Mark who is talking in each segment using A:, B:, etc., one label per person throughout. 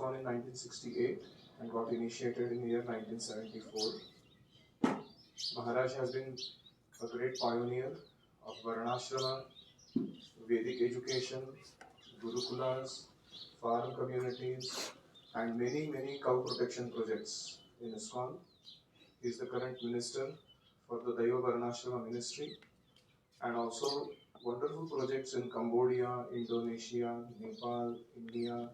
A: ISKCON in 1968 and got initiated in the year 1974. Maharaj has been a great pioneer of Varnashrama, Vedic education, Gurukulas, farm communities, and many cow protection projects in ISKCON. He is the current minister for the Daiva Varnashrama ministry and also wonderful projects in Cambodia, Indonesia, Nepal, India,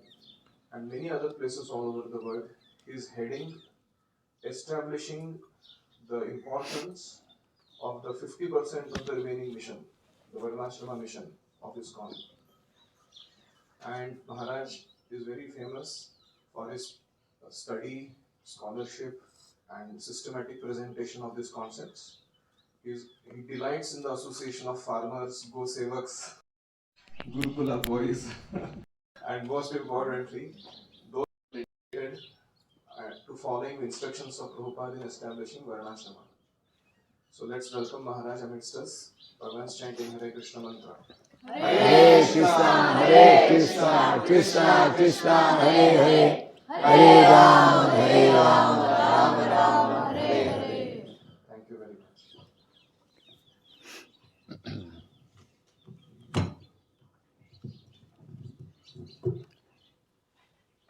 A: and many other places all over the world. He is heading, establishing the importance of the 50% of the remaining mission, the Varnashrama mission of ISKCON. And Maharaj is very famous for his study, scholarship, and systematic presentation of these concepts. He delights in the association of farmers, Go Sevaks, Gurukula boys, and most importantly, those related to following the instructions of Prabhupada in establishing Varnashrama. So let's welcome Maharaj amidst us. Bhagwan's chanting Hare Krishna mantra.
B: Hare Krishna, Krishna Krishna, Hare Hare, Hare Ram, Ram Ram, Hare Hare.
A: Thank you very much.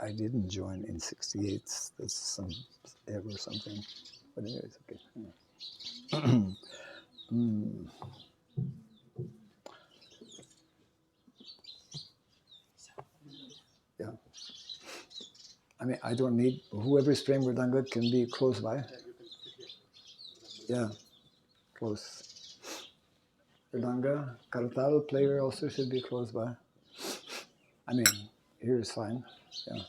B: I didn't join in 68. That's some error or something. But anyway, it's okay. Yeah. I mean, I don't need, whoever is playing Mridanga can be close by. Yeah, close. Mridanga, Kartal player also should be close by. I mean, here is fine. Yeah.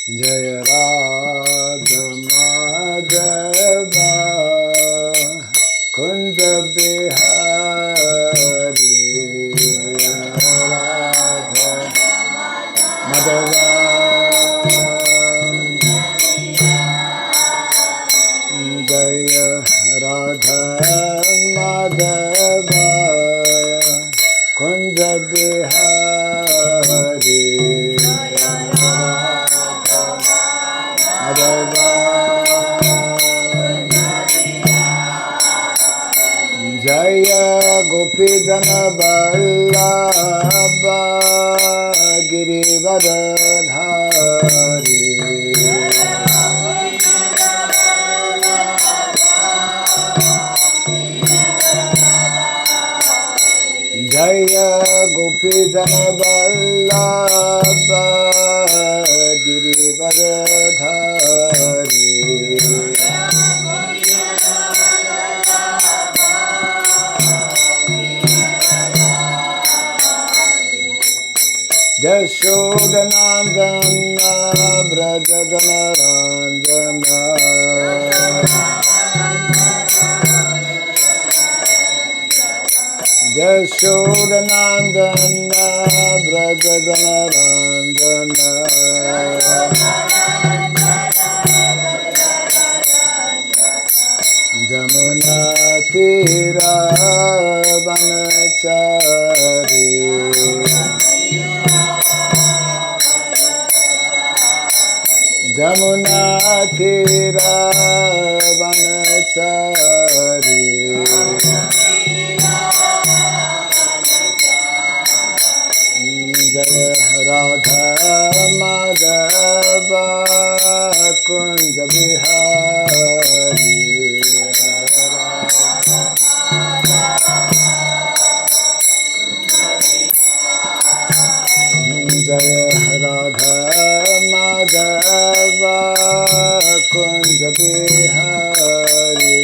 B: Jaya Radha Madhava Kunda Bihari Radha Madhava Jaya Radha Madhava Kunda Bihari Jaya Gopidana Vallabha Girivardhari Jaya Gopidana Vallabha Girivardhari Yashodanandana Brajadanaranjana Yashodanandana Brajadanaranjana Jamuna Tira Vanachari Jamuna Tira Vanachari Jaya Radha Madhava Kunja Bihari Jaya Radha Madhava Kunja Bihari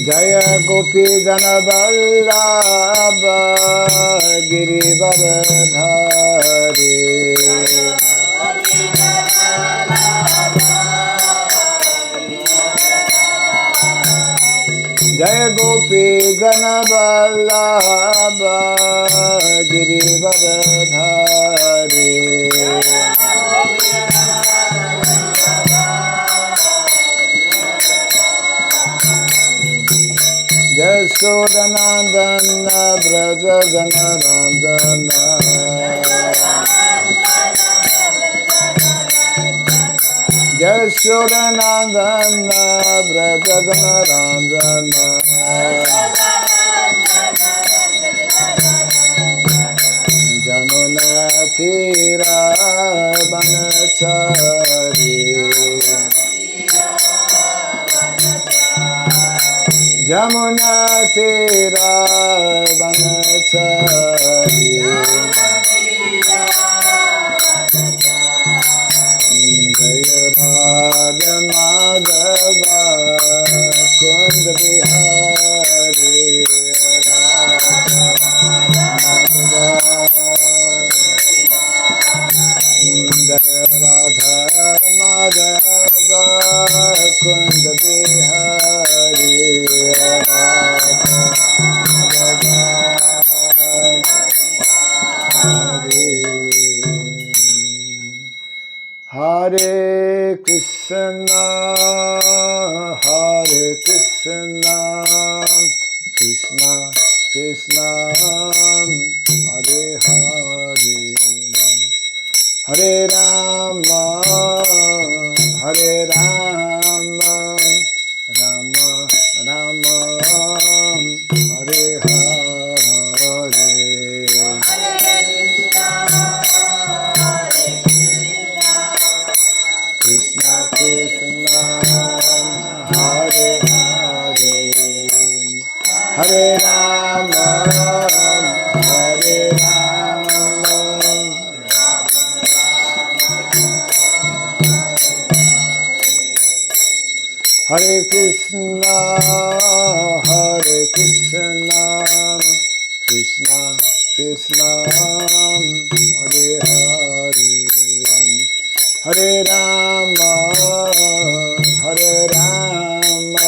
B: Jaya Gopi Jana Vallabha Girivardhari Jaya Gopi Jana Vallabha Girivardhari Yashodanandana Braja Janarandana Yashodanandana Braja Janarandana Jamuna Tira Banachari Jamuna Tira Banachari Jaya Radha Madhava Kund Bihari Radha Madhava Jaya Radha Madhava Kund Bihari Hare Krishna, Hare Krishna, Krishna Krishna, Hare Hare, Hare Rama, Hare Rama, Rama Rama, Hare Hare. Krishna Krishna, Hare Hare, Hare Rama, Hare Rama, Hare Krishna, Hare Krishna, Krishna Krishna, Hare Hare, Hare Rama, Hare Rama,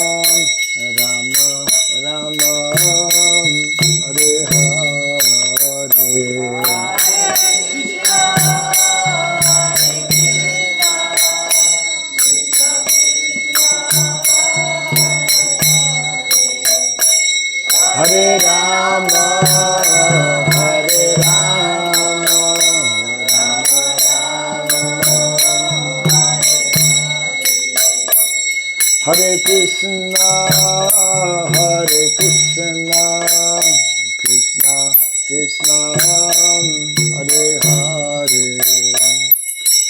B: Rama Rama, Hare Hare. Hare Rama, Hare Rama, Rama Rama, Hare Krishna, Hare Krishna, Krishna Krishna, Hare Hare,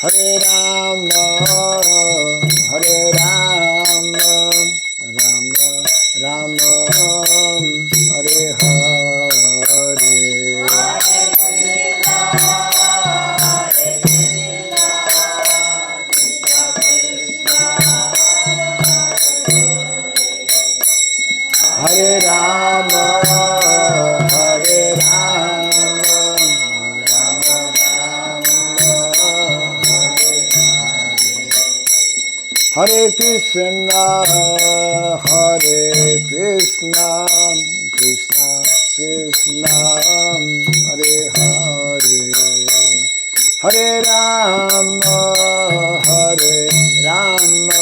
B: Hare Rama, Hare Rama, Rama Rama, Hare Hare. Hare Rama, Hare Rama, Rama Rama, Hare Hare. Hare Krishna, Hare Krishna, Krishna Krishna, Hare Hare, Hare Rama, Hare Rama,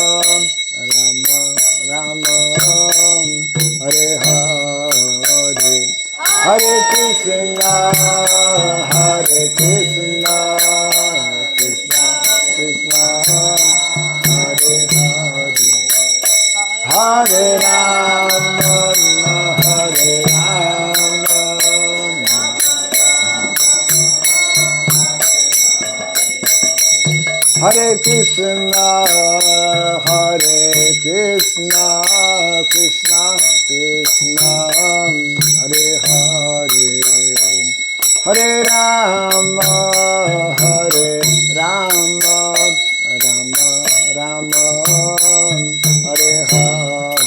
B: Rama Rama, Hare Hare, Hare Krishna, Hare Krishna, Krishna Krishna, Hare Hare, Hare Rama, Hare Rama, Hare Krishna, Hare Krishna, Krishna Krishna, Hare Hare, Hare Rama, Hare Rama, Rama Rama, Hare Hare.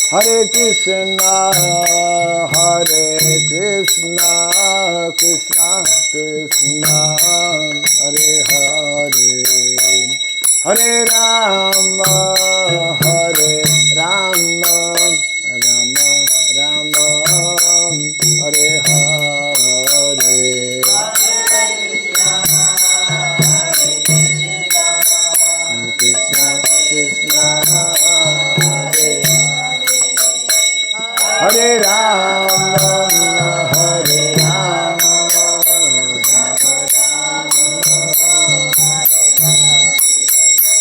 B: Hare Krishna, Hare Krishna, Krishna Krishna, Hare Hare, Hare Rama, Hare Rama, Rama Rama, Hare Hare. Krishna Krishna, Hare Rama, Hare Rama,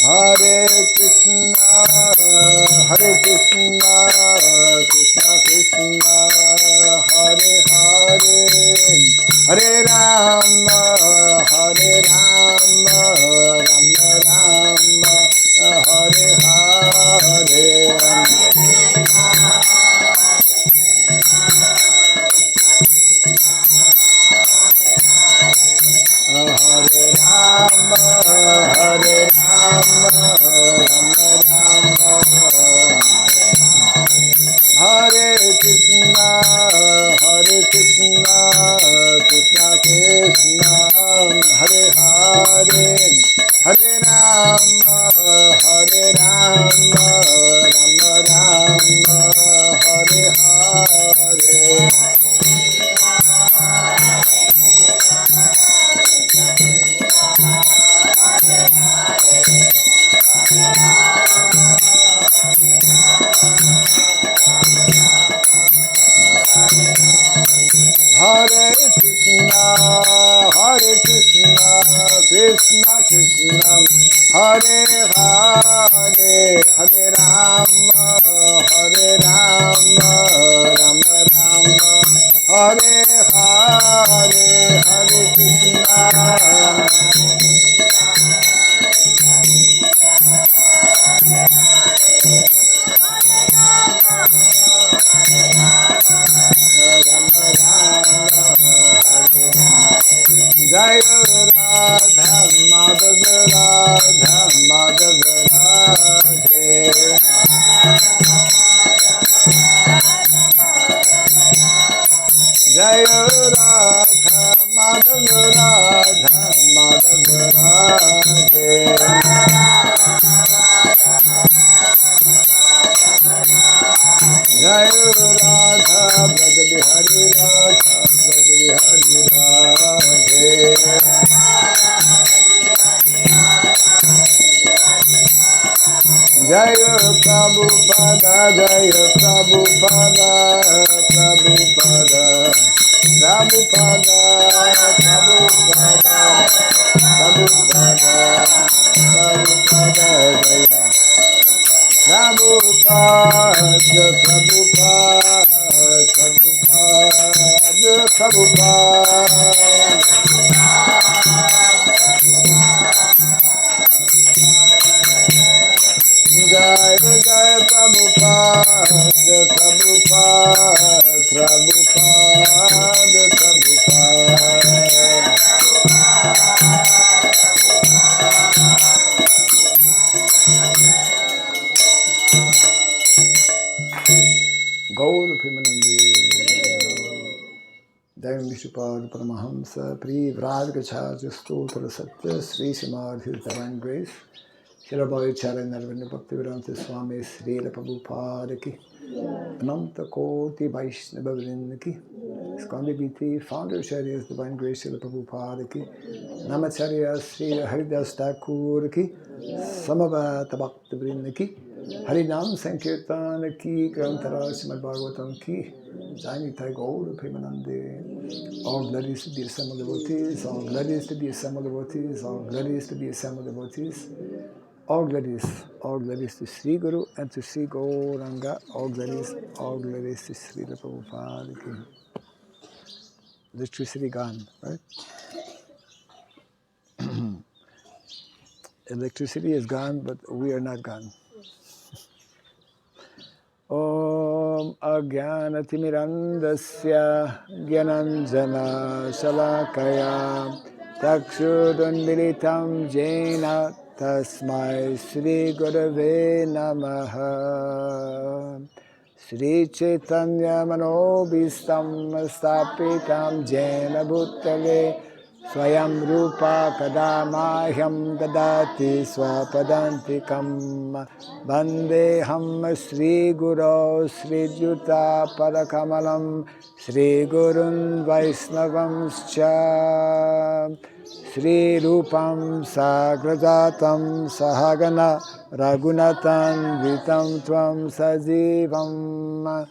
B: Hare Krishna, Hare Krishna, Krishna Krishna, Hare Hare, Hare Rama, Hare Rama, Rama Rama, Hare Hare. Hare Rama, Hare Rama, Rama Rama, Hare Krishna, Hare Krishna, Krishna Krishna, Hare Hare, Hare Rama, Hare Rama, Rama Rama, Hare Hare. Hare Krishna, Hare Krishna, Krishna Krishna, Hare Hare, Hare Rama, Hare Rama, Rama Rama, Hare Hare, Hare Krishna. Jai Radha Madhava Radha Madhava Radhe. Jai Radha Madhava Radha Madhava Radhe. Jai Radha Braja Bihari Radha Braja Bihari Radhe. Jaya Prabhupada, Jaya Prabhupada, Prabhupada, Prabhupada, Prabhupada, Prabhupada, Prabhupada, Jaya Prabhupada, Prabhupada, Prabhupada, Jai Jai Prabhupada, Prabhupada, Prabhupada, Prabhupada. Gaur Premanande, Dalimb Paramahamsa, Pri Vrajgacharya Stotra Satya, Sri Simadhi Divine Grace, Shirabai Charan Narvana Bhaktivedanta Swami Srila Prabhupada ki, Ananta Koti Vaishnava Vrinda ki, Skandibiti, Founder Acharya's Divine Grace Srila Prabhupada ki, Namacharya Sri Haridas Thakur ki, Samavata Bhakta Vrinda ki, Harinam Sankirtan ki, Grantara Srimad Bhagavatam ki, Jai Nitai Gaur Premanande. All glories to the assembled devotees, all glories to the assembled devotees, all glories to the assembled devotees. All glories to Sri Guru and to Sri Gauranga. All glories to Sri Prabhupada ki. Electricity gone, right? Electricity is gone, but we are not gone. Om Ajnanatirmirandasya Gyananjana Shalakaya Takshudunmilitam Jena Tasmai Sri Gurave Namaha. Sri Chaitanya Manobhistam Stapitam Jena Bhutale Swayam Rupa Kadamahyam Dadati Swapadantikam Vandeham Sri Guru Sri Juta Parakamalam Sri Gurun Vaisnavamscha Sri Rupam Sagrajatam Sahagana Raghunatan Vitam Tvam Sajivam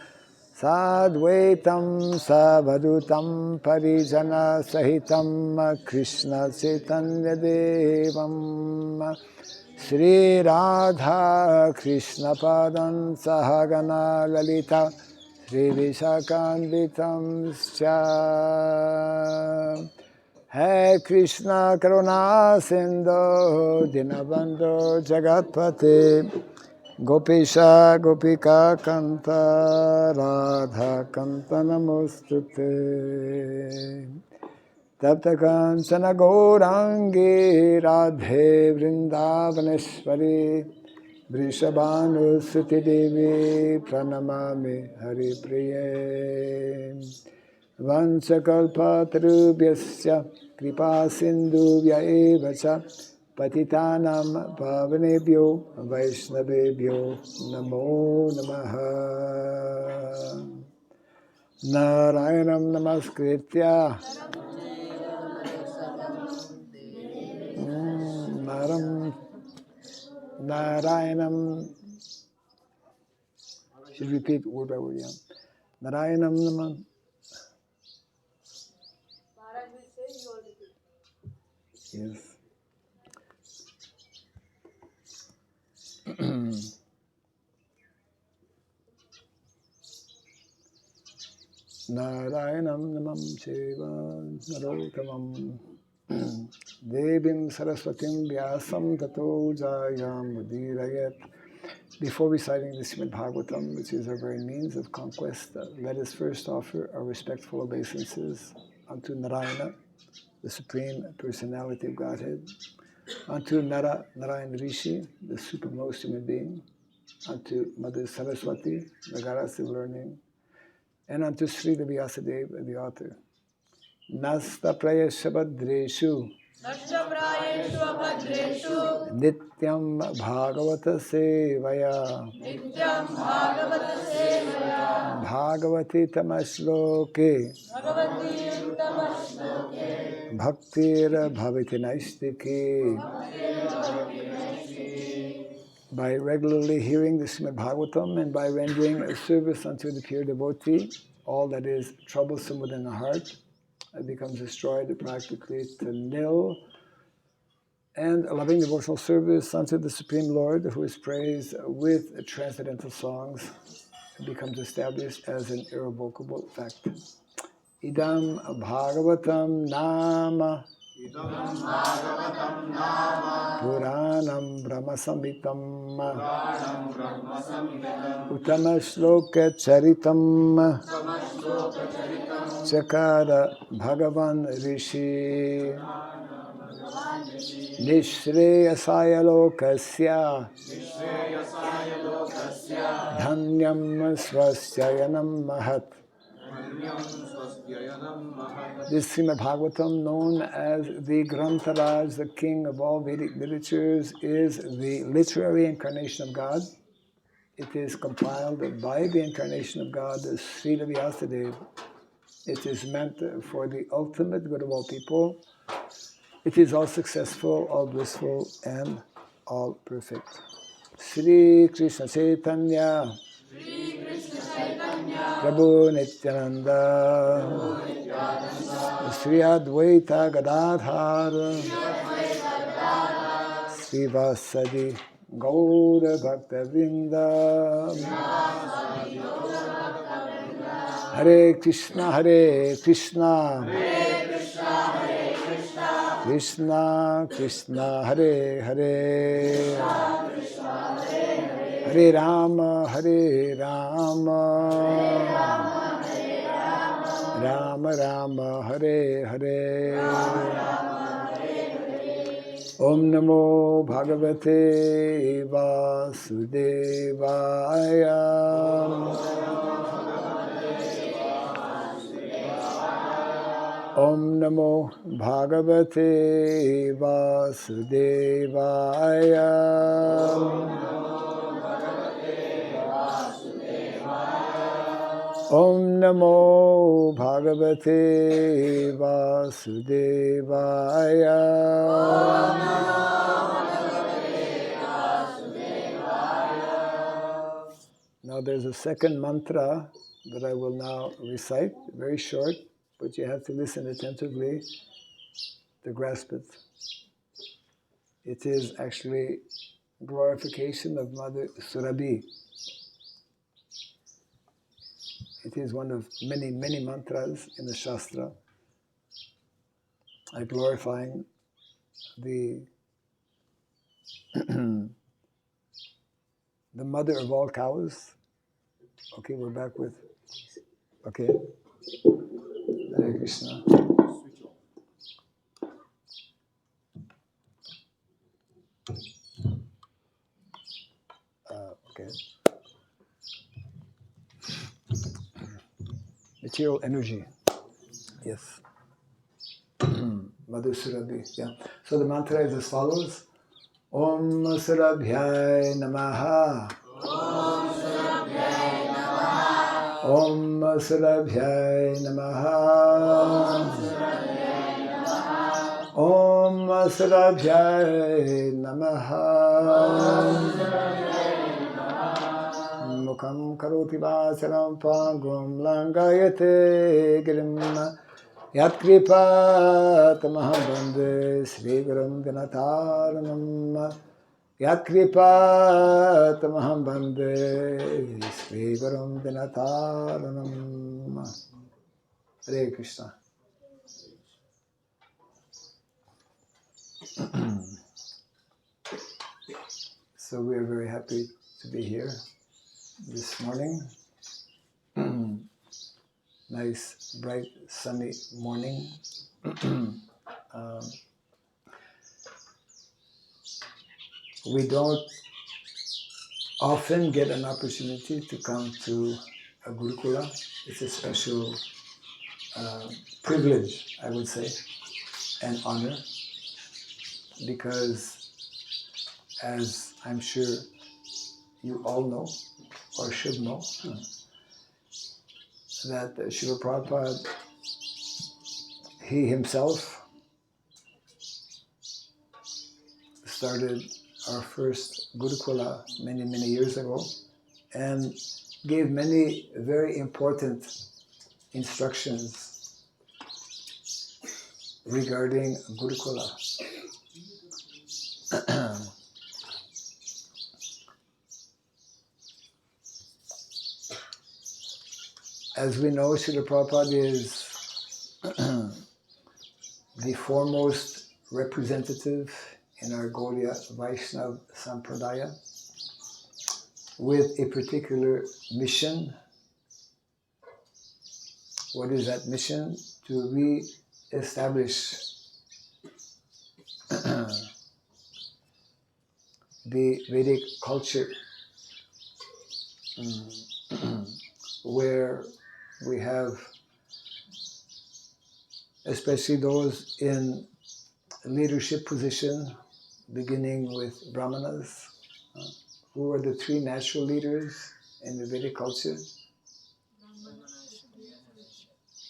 B: Sadvaitam Savadutam Parijana Sahitam Krishna Chaitanya Devam Sri Radha Krishna Padan Sahagana Lalita Sri Vishakanvitam Scha Hai Krishna Karuna Sindhu Dinabandhu Jagatpate Gopisha Gopika Kanta Radha Kanta Namostute Tapta Kanchana Gaurangi Radhe Vrindavaneshwari Vrishabhanu Suti Devi Pranamami Hari Priye Vanchakalpatarubhyasya kripa sindhubhya evacha patitanam pavanebhyo vaishnavebhyo namo namaha Narayanam namaskritya Narayanam should repeat word by word, yeah. Narayanam namah. Yes. Narayanam namam cheva narotamam Devim Saraswatim Vyasam Tato Jayam Mudirayat. Before reciting the Srimad Bhagavatam, which is our very means of conquest, let us first offer our respectful obeisances unto Narayana, the Supreme Personality of Godhead, unto Narayan Rishi, the supremmost human being, unto Mother Saraswati, the goddess of learning, and unto Sri Vyasadeva, the author. Nasta Prayasha Badreshu Nityam Bhagavata Sevaya Bhagavati Tamashloke Bhaktir Bhavati Naistiki. By regularly hearing the Srimad Bhagavatam and by rendering a service unto the pure devotee, all that is troublesome within the heart becomes destroyed practically to nil. And a loving devotional service unto the Supreme Lord, who is praised with transcendental songs, becomes established as an irrevocable fact. Idam Bhagavatam Nama Puranam Brahmasamitam Uttama Shloka Charitam Chakara Bhagavan Rishi Nishreyasaya Lokasya Dhanyam Swasyayanam Mahat. This Srimad Bhagavatam, known as the Grantharaj, the king of all Vedic literatures, is the literary incarnation of God. It is compiled by the incarnation of God, Sri Vyasadeva. It is meant for the ultimate good of all people. It is all successful, all blissful, and all perfect. Sri Krishna Chaitanya Prabhu Nityananda Sri Advaita Gadadhar Sri Vasadi Gaura Bhaktivendanta Hare Krishna Krishna Krishna Hare Hare Hare Rama Rama Rama Hare Hare Om Namo Bhagavate Vasudevaya Namo Bhagavate Vasudevaya. Om Namo Bhagavate Vasudevaya. Now there's a second mantra that I will now recite, very short, but you have to listen attentively to grasp it. It is actually glorification of Mother Surabhi. It is one of many, many mantras in the Shastra, glorifying the the mother of all cows. Okay, we're back with. Okay. Hare Krishna. Okay. Material energy. Yes. Mother Surabhi. Yeah. So the mantra is as follows. Om Surabhyai Namaha. Om Surabhyai Namaha. Om Surabhyai Namaha. Om Surabhyai Namaha. Mukham karoti vasaram pangum langayate girim. Yat kripa tamaham bande Sri Gurum Dinataranam. Yat kripa tamaham bande Sri Gurum Dinataranam. Hare Krishna. So we are very happy to be here this morning. Nice, bright, sunny morning. We don't often get an opportunity to come to a Gurukula. It's a special privilege, I would say, and honor, because as I'm sure you all know, or should know, that Srila Prabhupada, he himself started our first Gurukula many, many years ago and gave many very important instructions regarding Gurukula. As we know, Srila Prabhupada is the foremost representative in our Gaudiya Vaishnava Sampradaya with a particular mission. What is that mission? To re-establish the Vedic culture, where we have, especially those in leadership position, beginning with Brahmanas, who are the three natural leaders in the Vedic culture.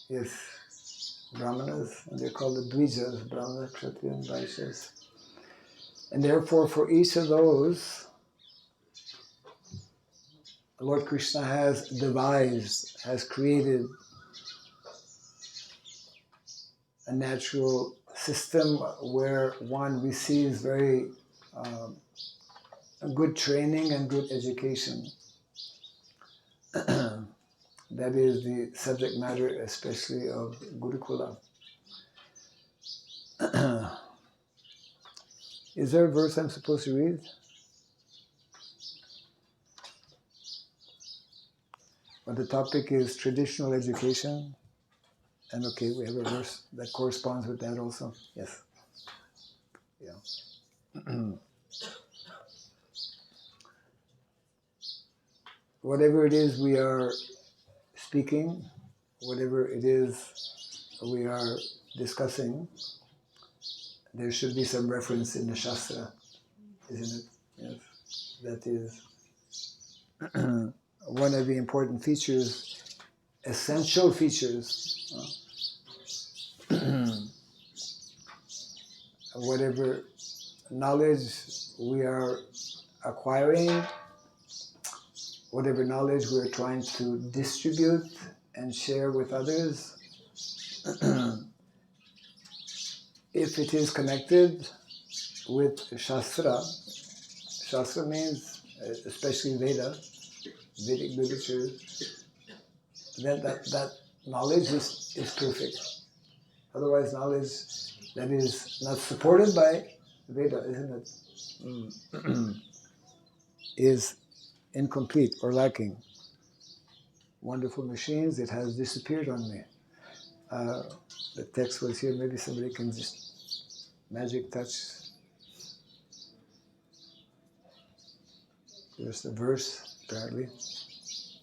B: Yes, Brahmanas, and they're called the Dvijas, Brahmanas, Kshatriya, and Vaishyas. And therefore, for each of those, Lord Krishna has devised, has created a natural system where one receives very good training and good education. That is the subject matter, especially of Gurukula. Is there a verse I'm supposed to read? Well, the topic is traditional education. And okay, we have a verse that corresponds with that also. Yes. Yeah. Whatever it is we are speaking, whatever it is we are discussing, there should be some reference in the Shastra, isn't it? Yes. That is one of the important features, essential features. Whatever knowledge we are acquiring, whatever knowledge we're trying to distribute and share with others, if it is connected with Shastra, Shastra means, especially Vedic literature, then that knowledge is perfect. Otherwise, knowledge that is not supported by Veda, isn't it? Is incomplete or lacking. Wonderful machines, it has disappeared on me. The text was here, maybe somebody can just magic touch. There's the verse, apparently.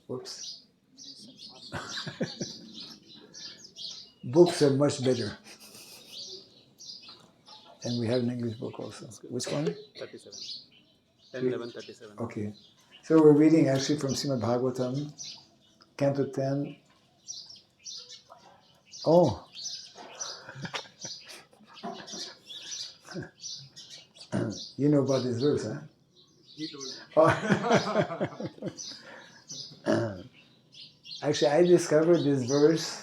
B: Whoops. Books are much better. And we have an English book also. Which one?
C: 37. 10:11:37.
B: Okay. So we're reading actually from Srimad Bhagavatam, Canto 10. Oh. You know about this verse, huh?
A: He told me.
B: Oh. Actually, I discovered this verse.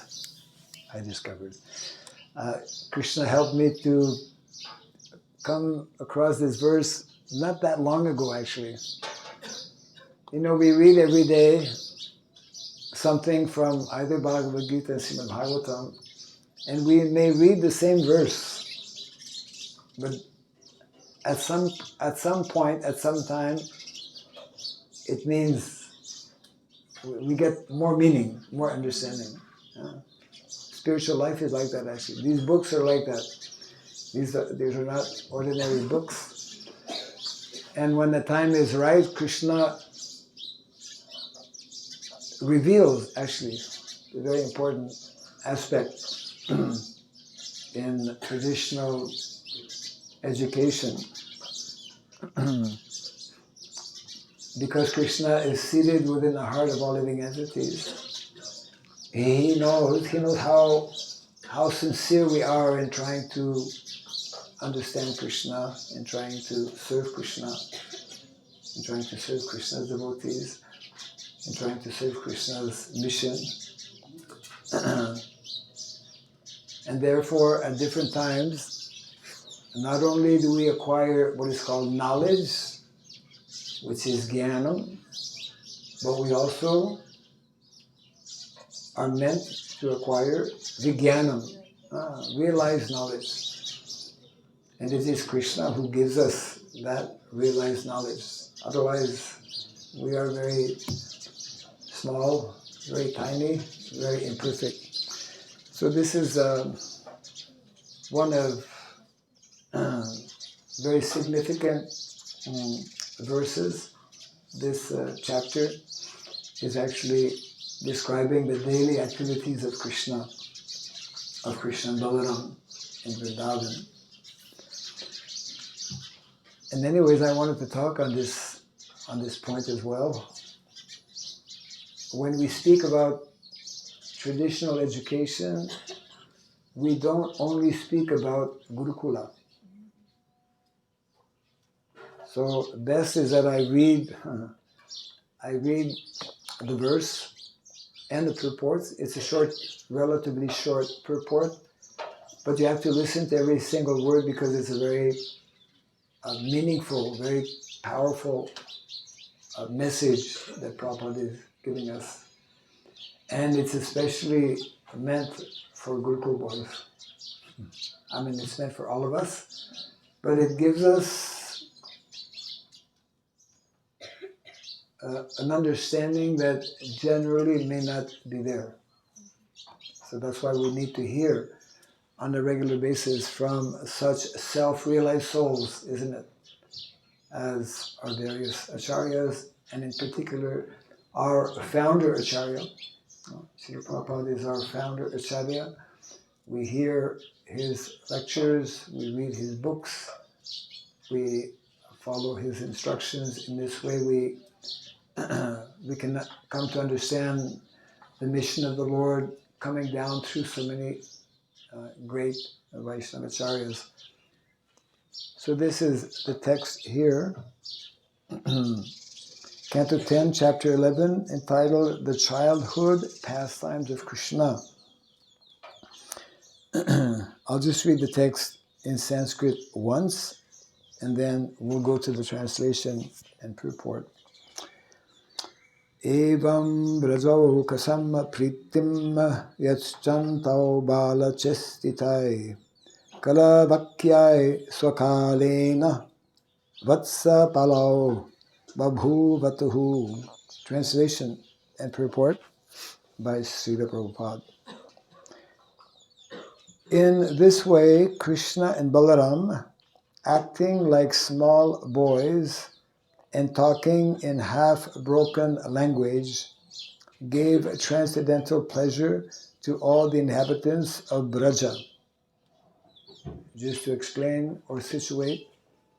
B: Krishna helped me to come across this verse not that long ago, actually. You know, we read every day something from either Bhagavad Gita or Srimad Bhagavatam, and we may read the same verse, but at some point, at some time, it means we get more meaning, more understanding. Spiritual life is like that, actually. These books are like that. These are not ordinary books. And when the time is right, Krishna reveals, actually, a very important aspect in traditional education. Because Krishna is seated within the heart of all living entities. He knows how sincere we are in trying to understand Krishna, in trying to serve Krishna, in trying to serve Krishna's devotees, in trying to serve Krishna's mission. And therefore, at different times, not only do we acquire what is called knowledge, which is jnanam, but we also are meant to acquire vijnanam, realized knowledge. And it is Krishna who gives us that realized knowledge. Otherwise, we are very small, very tiny, very imperfect. So this is one of very significant verses. This chapter is actually describing the daily activities of Krishna and Balaram in Vrindavan. And anyways, I wanted to talk on this point as well. When we speak about traditional education, we don't only speak about Gurukula. So best is that I read the verse and the purports. It's a relatively short purport, but you have to listen to every single word because it's a very meaningful, very powerful message that Prabhupada is giving us. And it's especially meant for Gurukul boys. I mean, it's meant for all of us, but it gives us an understanding that generally may not be there. So that's why we need to hear on a regular basis from such self-realized souls, isn't it? As our various acharyas, and in particular our founder acharya. Srila Prabhupada is our founder acharya. we hear his lectures, we read his books, we follow his instructions. In this way we can come to understand the mission of the Lord coming down through so many great Vaishnavacharyas. So this is the text here. Canto 10, Chapter 11, entitled The Childhood Pastimes of Krishna. I'll just read the text in Sanskrit once, and then we'll go to the translation and purport. Evam brajau kasam pritim yachchantau balachestitai kalavakyai swakalena vatsa palau babhuvatuhu. Translation and purport by Srila Prabhupada. In this way, Krishna and Balaram, acting like small boys and talking in half-broken language, gave transcendental pleasure to all the inhabitants of Braja. Just to explain or situate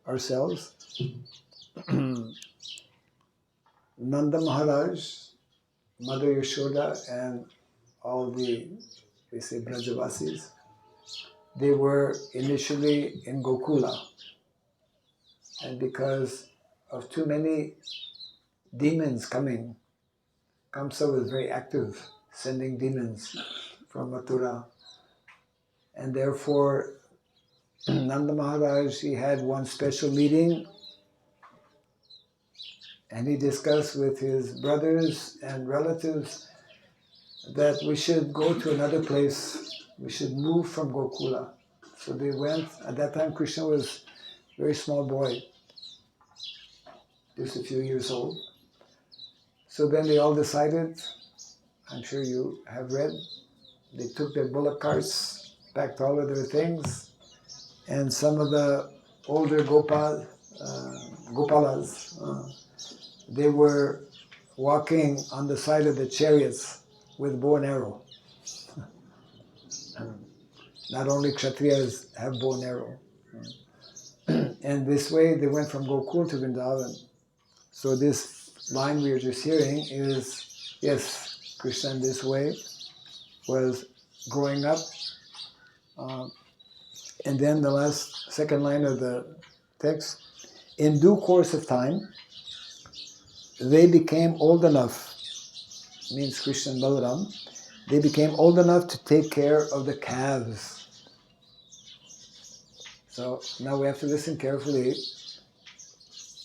B: ourselves, Nanda Maharaj, Mother Yashoda, and all the, we say, Brajavasis, they were initially in Gokula. And because of too many demons coming, Kamsa was very active, sending demons from Mathura. And therefore, Nanda Maharaj, he had one special meeting, and he discussed with his brothers and relatives that we should go to another place. We should move from Gokula. So they went. At that time, Krishna was a very small boy, just a few years old. So then they all decided, I'm sure you have read, they took their bullock carts, packed all of their things, and some of the older Gopalas, they were walking on the side of the chariots with bow and arrow. Not only Kshatriyas have bow and arrow. And this way they went from Gokul to Vrindavan. So this line we were just hearing is, yes, Krishna in this way was growing up. And then the second line of the text, in due course of time, they became old enough, means Krishna and Balaram, they became old enough to take care of the calves. So now we have to listen carefully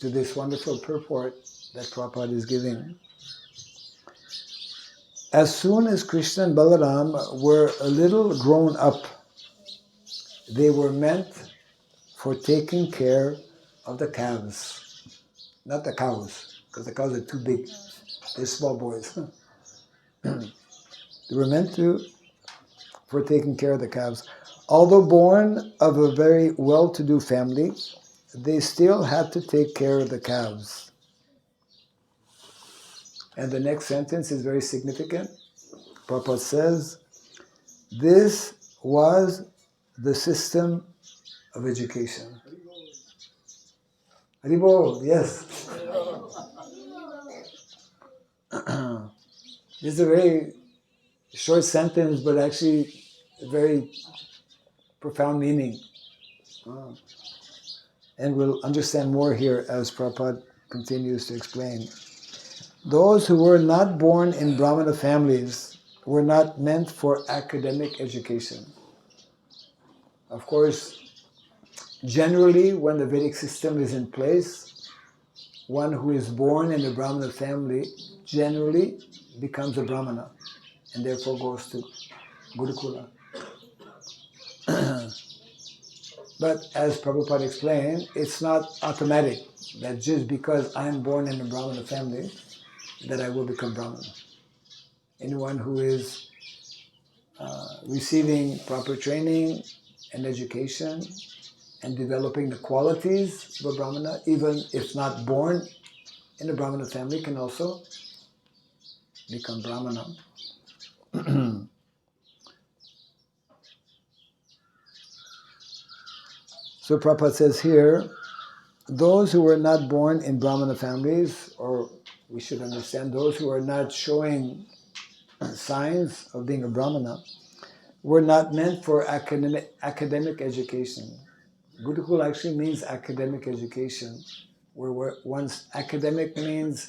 B: to this wonderful purport that Prabhupada is giving. As soon as Krishna and Balaram were a little grown up, they were meant for taking care of the calves, not the cows, because the cows are too big. They're small boys. They were meant for taking care of the calves. Although born of a very well-to-do family, they still had to take care of the calves. And the next sentence is very significant. Prabhupada says, this was the system of education. Haribol, yes. This is a very short sentence, but actually a very profound meaning. And we'll understand more here as Prabhupada continues to explain. Those who were not born in Brahmana families were not meant for academic education. Of course, generally, when the Vedic system is in place, one who is born in a Brahmana family generally becomes a Brahmana and therefore goes to Gurukula. But as Prabhupada explained, it's not automatic that just because I'm born in a Brahmana family that I will become Brahmana. Anyone who is receiving proper training and education and developing the qualities of a Brahmana, even if not born in a Brahmana family, can also become Brahmana. So Prabhupada says here, those who were not born in Brahmana families, or we should understand those who are not showing signs of being a Brahmana, were not meant for academic education. Gurukula actually means academic education, where one's academic means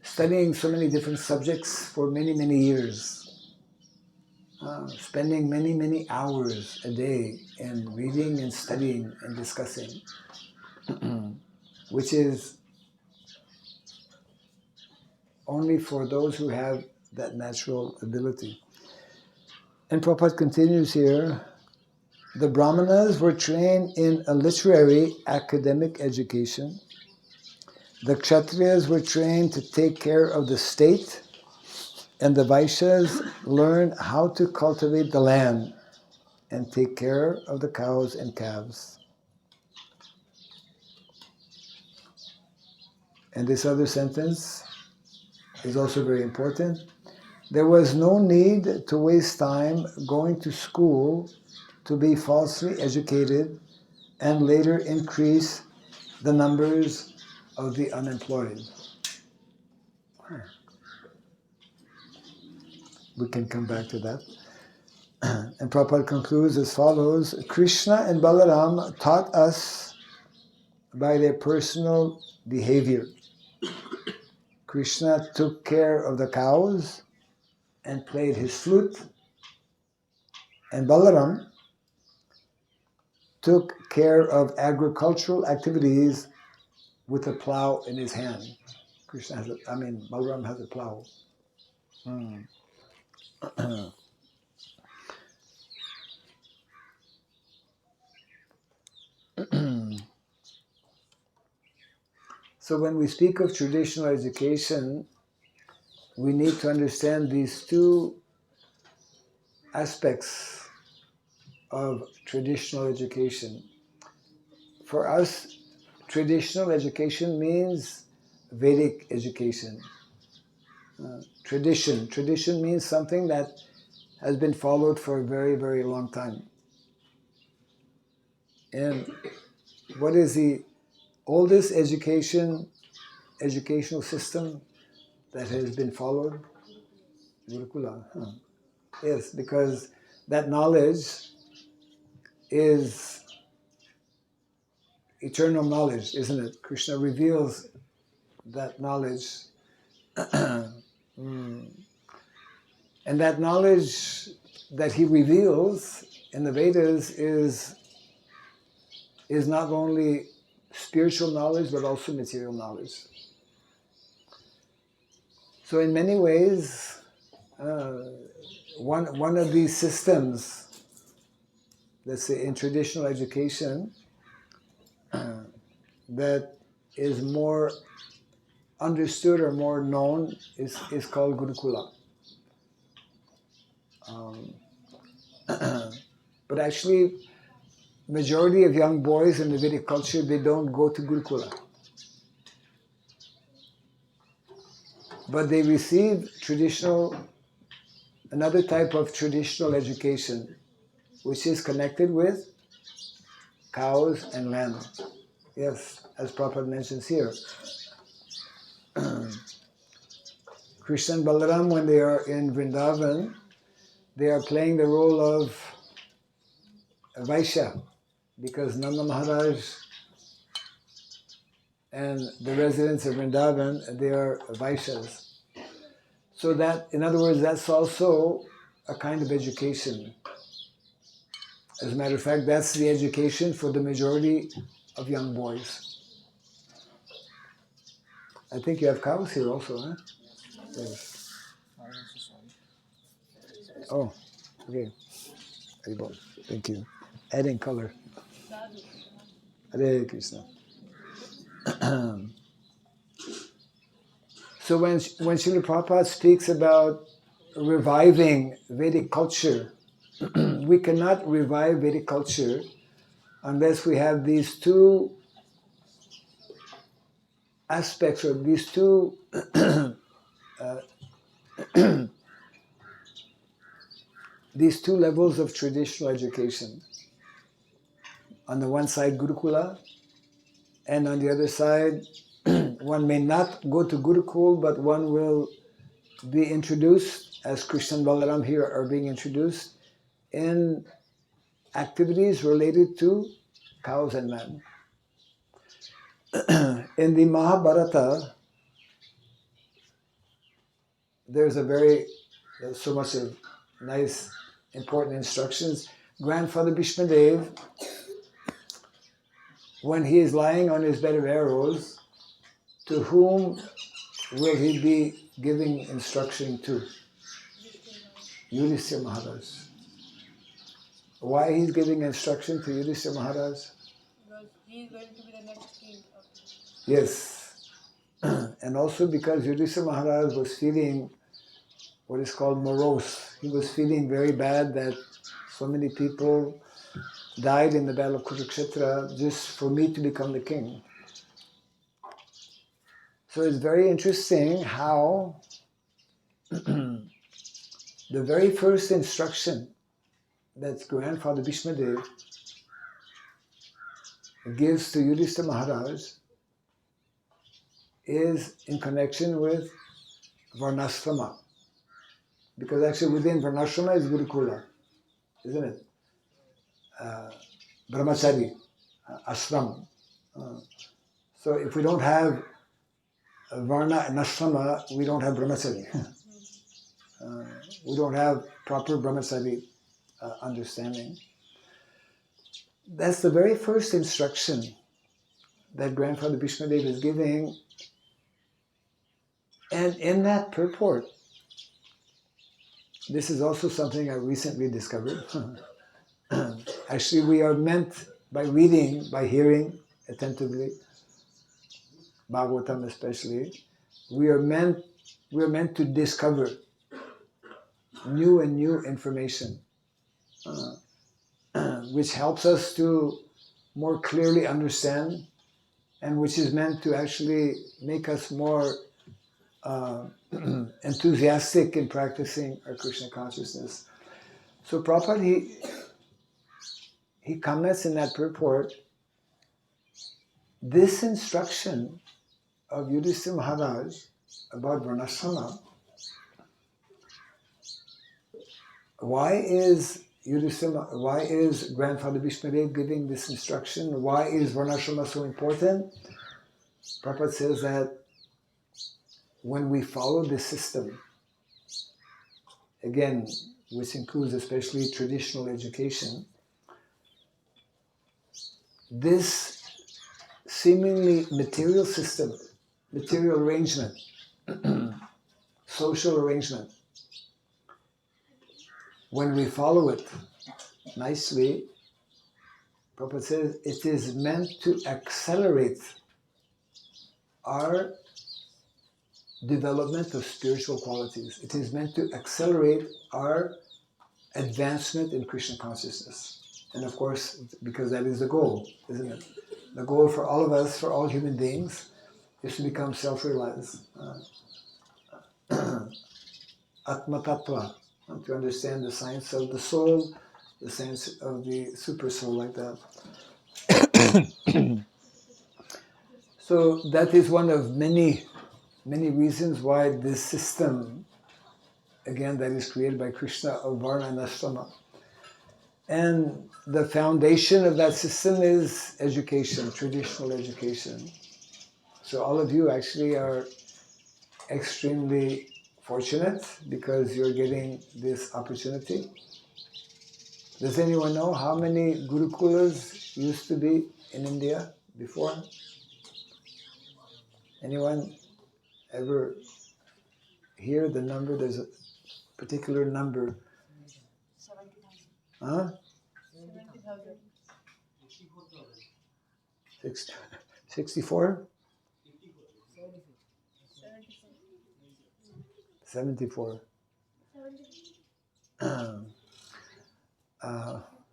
B: studying so many different subjects for many, many years. Spending many, many hours a day in reading and studying and discussing, which is only for those who have that natural ability. And Prabhupada continues here, the Brahmanas were trained in a literary academic education. The Kshatriyas were trained to take care of the state, and the Vaishyas learned how to cultivate the land and take care of the cows and calves. And this other sentence is also very important. There was no need to waste time going to school to be falsely educated and later increase the numbers of the unemployed. We can come back to that. And Prabhupada concludes as follows, Krishna and Balaram taught us by their personal behavior. Krishna took care of the cows and played his flute, and Balaram took care of agricultural activities with a plow in his hand. Balaram has a plow. So when we speak of traditional education, we need to understand these two aspects of traditional education. For us, traditional education means Vedic education. Tradition means something that has been followed for a very, very long time. And what is the oldest educational system that has been followed? Gurukula. Yes, because that knowledge is eternal knowledge, isn't it? Krishna reveals that knowledge. And that knowledge that he reveals in the Vedas is not only spiritual knowledge, but also material knowledge. So in many ways, one of these systems, let's say in traditional education, that is more understood or more known is called Gurukula. But actually, majority of young boys in the Vedic culture, they don't go to Gurukula. But they receive another type of traditional education, which is connected with cows and land. Yes, as Prabhupada mentions here. Krishna and Balaram, when they are in Vrindavan, they are playing the role of Vaishya, because Nanda Maharaj and the residents of Vrindavan, they are Vaishyas. So that, in other words, that's also a kind of education. As a matter of fact, that's the education for the majority of young boys. I think you have cows here also, huh? Yes. Oh, okay. Thank you. Adding color. Hare Krishna. So when Srila Prabhupada speaks about reviving Vedic culture, we cannot revive Vedic culture unless we have these two aspects, or these two these two levels of traditional education. on the one side Gurukula, and on the other side, one may not go to Gurukul, but one will be introduced, as Krishna and Balaram here are being introduced, in activities related to cows and men. In the Mahabharata, there's so much of nice, important instructions. Grandfather Bhishmadev, when he is lying on his bed of arrows, to whom will he be giving instruction to? Yudhishthira Maharaj. Why he's giving instruction to Yudhishthira Maharaj?
D: Because he is going to be the next king.
B: Yes. And also because Yudhishthira Maharaj was feeling what is called morose. He was feeling very bad that so many people died in the battle of Kurukshetra just for me to become the king. So it's very interesting how the very first instruction that Grandfather Bhishmadev gives to Yudhishthira Maharaj is in connection with Varnashrama. Because actually within Varnashrama is Gurukula, isn't it? Brahmachari, ashram. So if we don't have Varna and Ashrama, we don't have Brahmachari. We don't have proper Brahmachari understanding. That's the very first instruction that Grandfather Bhishmadev is giving. And in that purport, this is also something I recently discovered. Actually, we are meant, by reading, by hearing attentively, Bhagavatam especially, we are meant to discover new and new information, which helps us to more clearly understand, and which is meant to actually make us more enthusiastic in practicing our Krishna consciousness. So Prabhupada, he comments in that purport, this instruction of Yudhishthira Maharaj about Varnashrama, why is Grandfather Bhishmadev giving this instruction? Why is Varnashrama so important? Prabhupada says that when we follow this system, again, which includes especially traditional education, this seemingly material system, material arrangement, social arrangement, when we follow it nicely, Prabhupada says it is meant to accelerate our development of spiritual qualities. It is meant to accelerate our advancement in Krishna consciousness. And of course, because that is the goal, isn't it? The goal for all of us, for all human beings, is to become self-realized. Atma Tattva, to understand the science of the soul, the science of the super soul, like that. So that is one of many reasons why this system, again, that is created by Krishna of Varna and Ashrama. And the foundation of that system is education, traditional education. So all of you actually are extremely fortunate because you're getting this opportunity. Does anyone know how many Gurukulas used to be in India before? Anyone ever hear the number? There's a particular number.
D: 70,000.
B: Huh?
D: 70,000.
B: 64?
D: 74.
B: 74.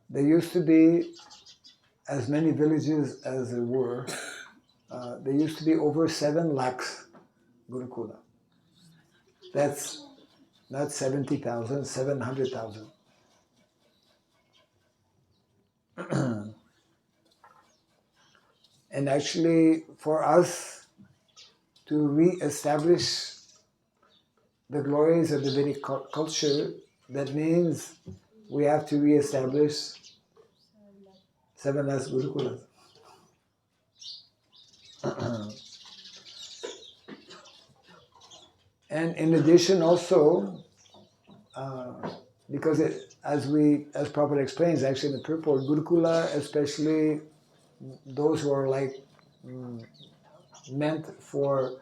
B: There used to be as many villages as there were. There used to be over 7 lakhs Gurukula. That's not 70,000, 700,000. And actually, for us to re-establish the glories of the Vedic culture, that means we have to re-establish 7 last Gurukulas. And in addition also, because as Prabhupada explains, actually in the purport, Gurukula, especially those who are like meant for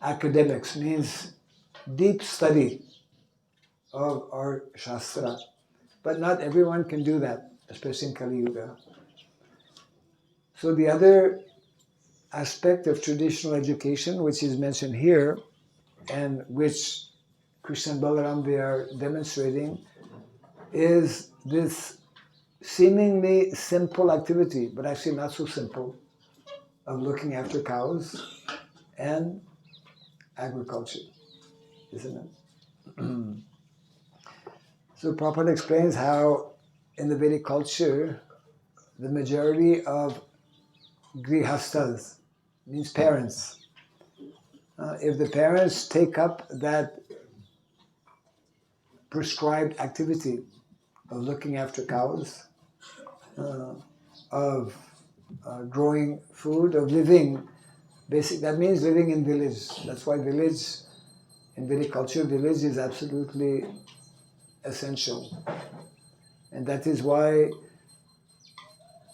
B: academics, means deep study of our Shastra. But not everyone can do that, especially in Kali Yuga. So the other aspect of traditional education, which is mentioned here, and which Krishna and Balaram they are demonstrating, is this seemingly simple activity, but actually not so simple, of looking after cows and agriculture, isn't it? So Prabhupada explains how in the Vedic culture, the majority of grihastas, means parents, if the parents take up that prescribed activity of looking after cows, of growing food, of living, that means living in village. That's why village, in Vedic culture, village is absolutely essential. And that is why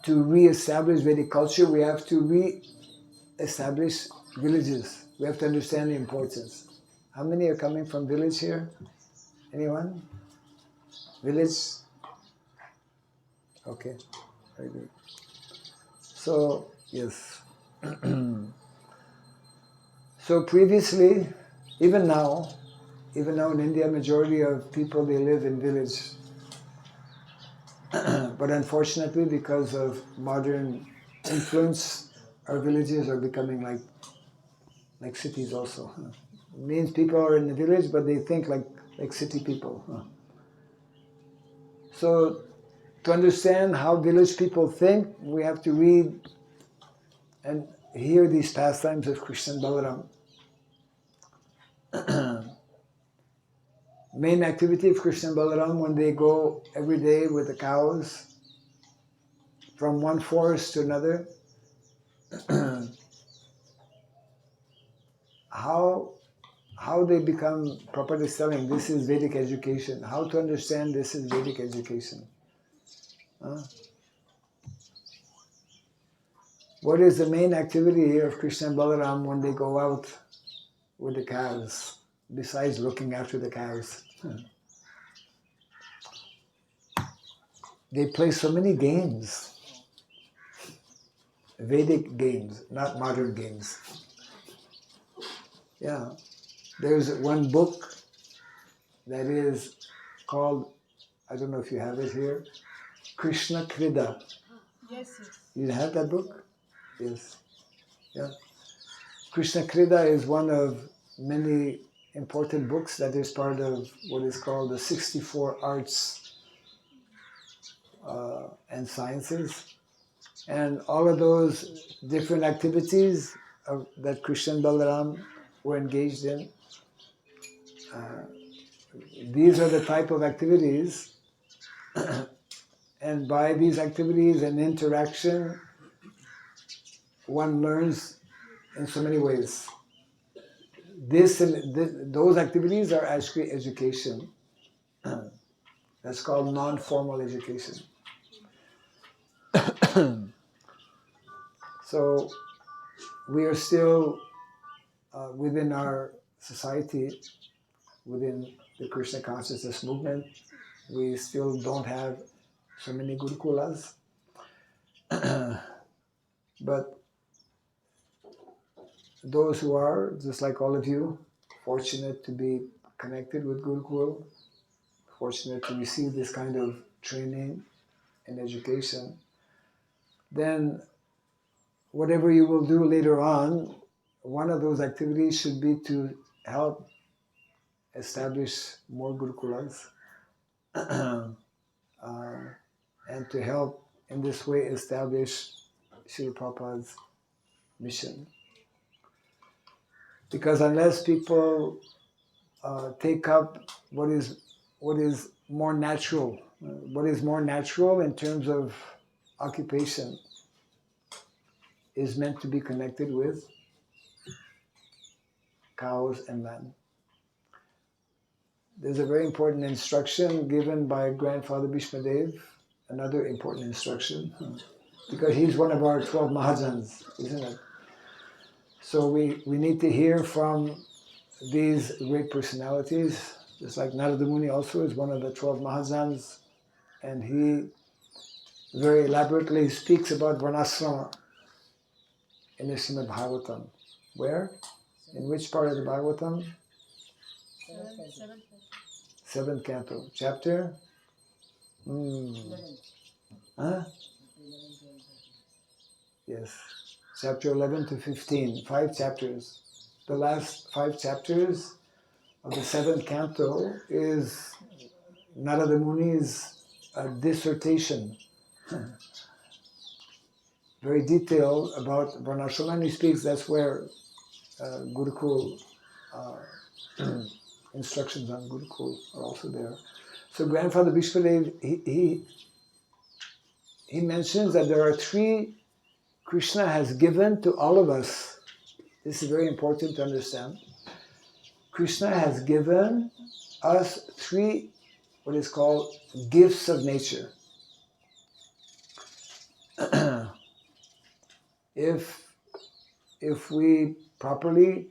B: to re-establish Vedic culture, we have to re-establish villages. We have to understand the importance. How many are coming from village here? Anyone? Village? Okay, very good. So, yes. So previously, even now in India, majority of people, they live in village. But unfortunately, because of modern influence, our villages are becoming like cities also. It means people are in the village, but they think like city people. So to understand how village people think, we have to read and hear these pastimes of Krishna and Balaram. Main activity of Krishna and Balaram when they go every day with the cows from one forest to another, how they become properly selling. This is Vedic education. How to understand this is Vedic education. What is the main activity of Krishna and Balaram when they go out with the cows, besides looking after the cows? They play so many games. Vedic games, not modern games. Yeah. There's one book that is called, I don't know if you have it here, Krishna Krida.
D: Yes, yes.
B: You have that book? Yes. Yeah. Krishna Krida is one of many important books that is part of what is called the 64 arts and sciences. And all of those different activities that Krishna and Balaram were engaged in, these are the type of activities, and by these activities and interaction, one learns in so many ways. Those activities are actually education. That's called non-formal education. So we are still within our society, within the Krishna consciousness movement, we still don't have so many Gurukulas. But those who are, just like all of you, fortunate to be connected with Gurukul, fortunate to receive this kind of training and education, then whatever you will do later on, one of those activities should be to help establish more Gurukulas and to help in this way establish Srila Prabhupada's mission. Because unless people take up what is more natural, what is more natural in terms of occupation is meant to be connected with cows and land. There's a very important instruction given by Grandfather Bhishmadev, another important instruction, because he's one of our 12 Mahajans, isn't it? So we need to hear from these great personalities, just like Narada Muni also is one of the 12 Mahajans, and he very elaborately speaks about Varnasrama in the Srimad Bhagavatam. Where? In which part of the Bhagavatam? Seventh canto. Chapter? Huh? Yes. Chapter 11 to 15. 5 chapters. The last 5 chapters of the 7th canto is Narada Muni's dissertation. Very detailed about Varnashrama, and he speaks, that's where Gurukul, instructions on Gurukul are also there. So Grandfather Bhishmadev, he mentions that there are 3 Krishna has given to all of us. This is very important to understand. Krishna has given us 3 what is called gifts of nature. If we properly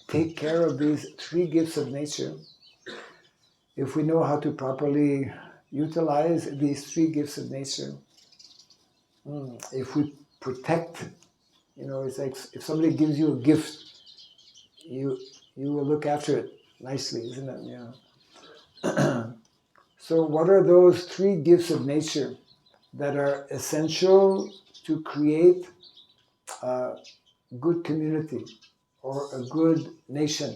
B: take care of these 3 gifts of nature, if we know how to properly utilize these 3 gifts of nature, if we protect, it's like if somebody gives you a gift, you will look after it nicely, isn't it? Yeah. So what are those 3 gifts of nature that are essential to create a good community or a good nation,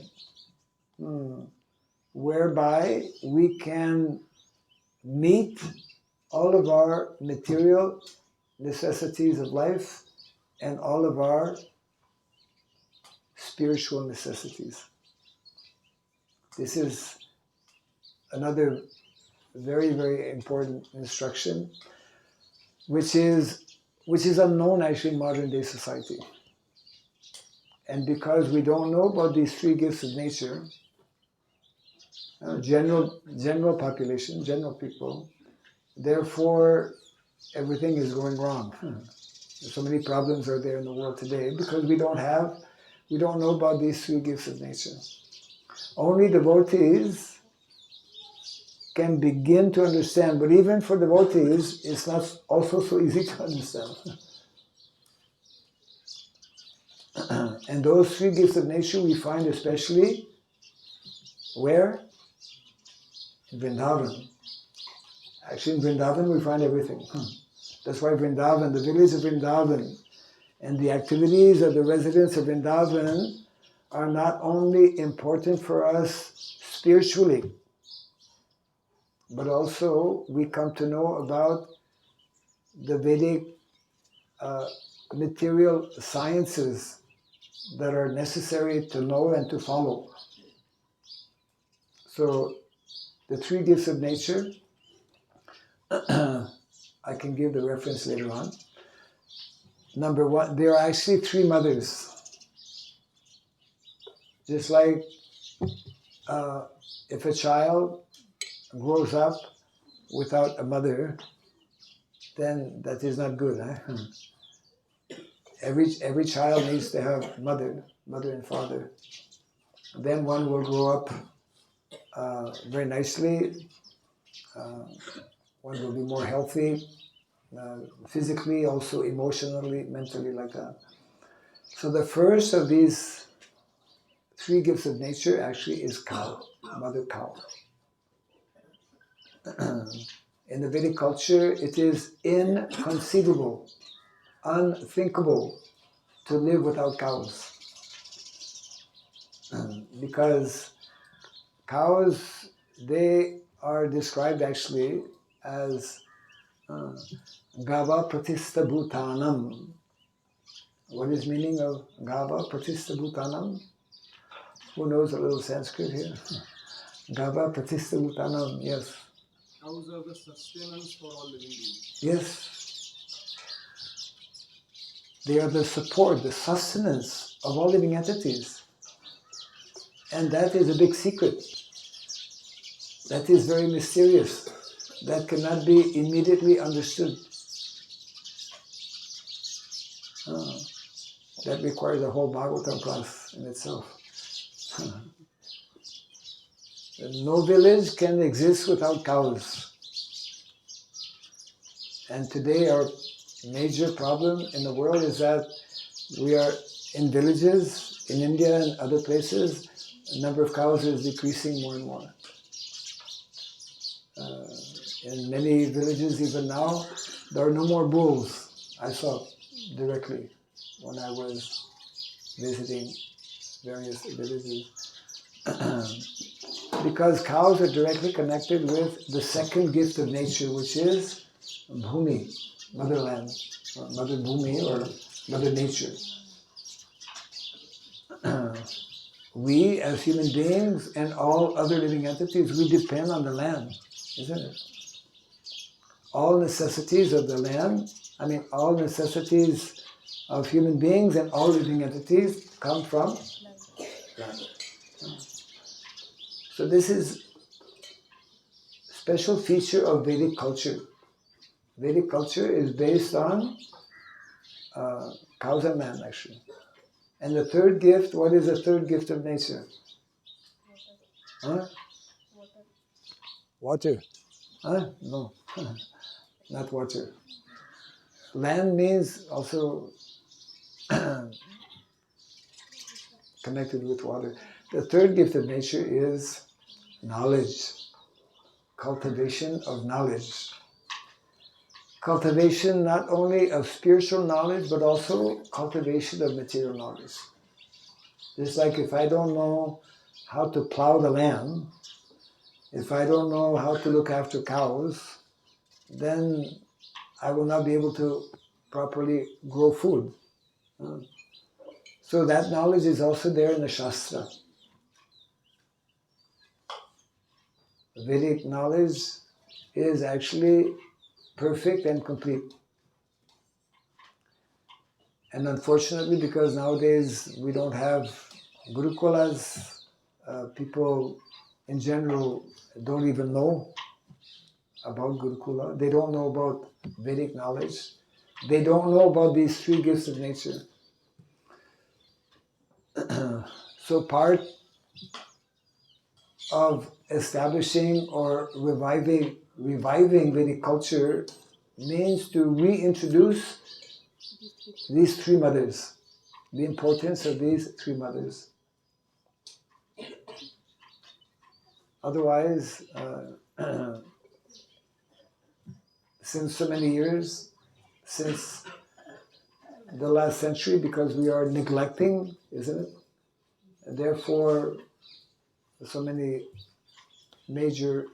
B: whereby we can meet all of our material necessities of life and all of our spiritual necessities? This is another very, very important instruction, which is unknown actually in modern day society. And because we don't know about these 3 gifts of nature, general population, general people, therefore everything is going wrong. So many problems are there in the world today because we don't know about these 3 gifts of nature. Only devotees can begin to understand, but even for devotees, it's not also so easy to understand. And those 3 gifts of nature we find especially where? In Vrindavan. Actually, in Vrindavan we find everything. That's why Vrindavan, the village of Vrindavan, and the activities of the residents of Vrindavan are not only important for us spiritually, but also we come to know about the Vedic material sciences that are necessary to know and to follow. So the 3 gifts of nature, I can give the reference later on. Number 1, there are actually 3 mothers. Just like if a child grows up without a mother, then that is not good. Every child needs to have mother and father. Then one will grow up very nicely. One will be more healthy, physically, also emotionally, mentally, like that. So the first of these 3 gifts of nature actually is cow, mother cow. In the Vedic culture, it is inconceivable, unthinkable to live without cows. Because cows, they are described actually as Gava Pratistha Bhutanam. What is meaning of Gava Pratistha Bhutanam? Who knows a little Sanskrit here? Gava Pratistha Bhutanam, yes.
E: Cows are the sustenance for all living beings.
B: Yes. They are the support, the sustenance of all living entities. And that is a big secret. That is very mysterious. That cannot be immediately understood. That requires a whole Bhagavatam class in itself. No village can exist without cows. And today our major problem in the world is that we are in villages, in India and other places, the number of cows is decreasing more and more. In many villages even now, there are no more bulls. I saw directly when I was visiting various villages. Because cows are directly connected with the second gift of nature, which is Bhumi, motherland, or Mother Bhumi, or Mother Nature. We, as human beings and all other living entities, we depend on the land, isn't it? All necessities of the land, all necessities of human beings and all living entities come from land. So this is a special feature of Vedic culture. Vedic culture is based on cows and land, actually. And the third gift, what is the third gift of nature?
D: Water.
B: Huh?
D: Water.
B: Water. Huh? No, not water. Land means also connected with water. The third gift of nature is knowledge, cultivation of knowledge. Cultivation not only of spiritual knowledge, but also cultivation of material knowledge. Just like if I don't know how to plow the land, if I don't know how to look after cows, then I will not be able to properly grow food. So that knowledge is also there in the Shastra. Vedic knowledge is actually perfect and complete. And unfortunately, because nowadays we don't have Gurukulas, people in general don't even know about Gurukula. They don't know about Vedic knowledge. They don't know about these three gifts of nature. So part of establishing or reviving Vedic culture means to reintroduce these three mothers, the importance of these three mothers. Otherwise, since so many years, since the last century, because we are neglecting, isn't it? And therefore, so many major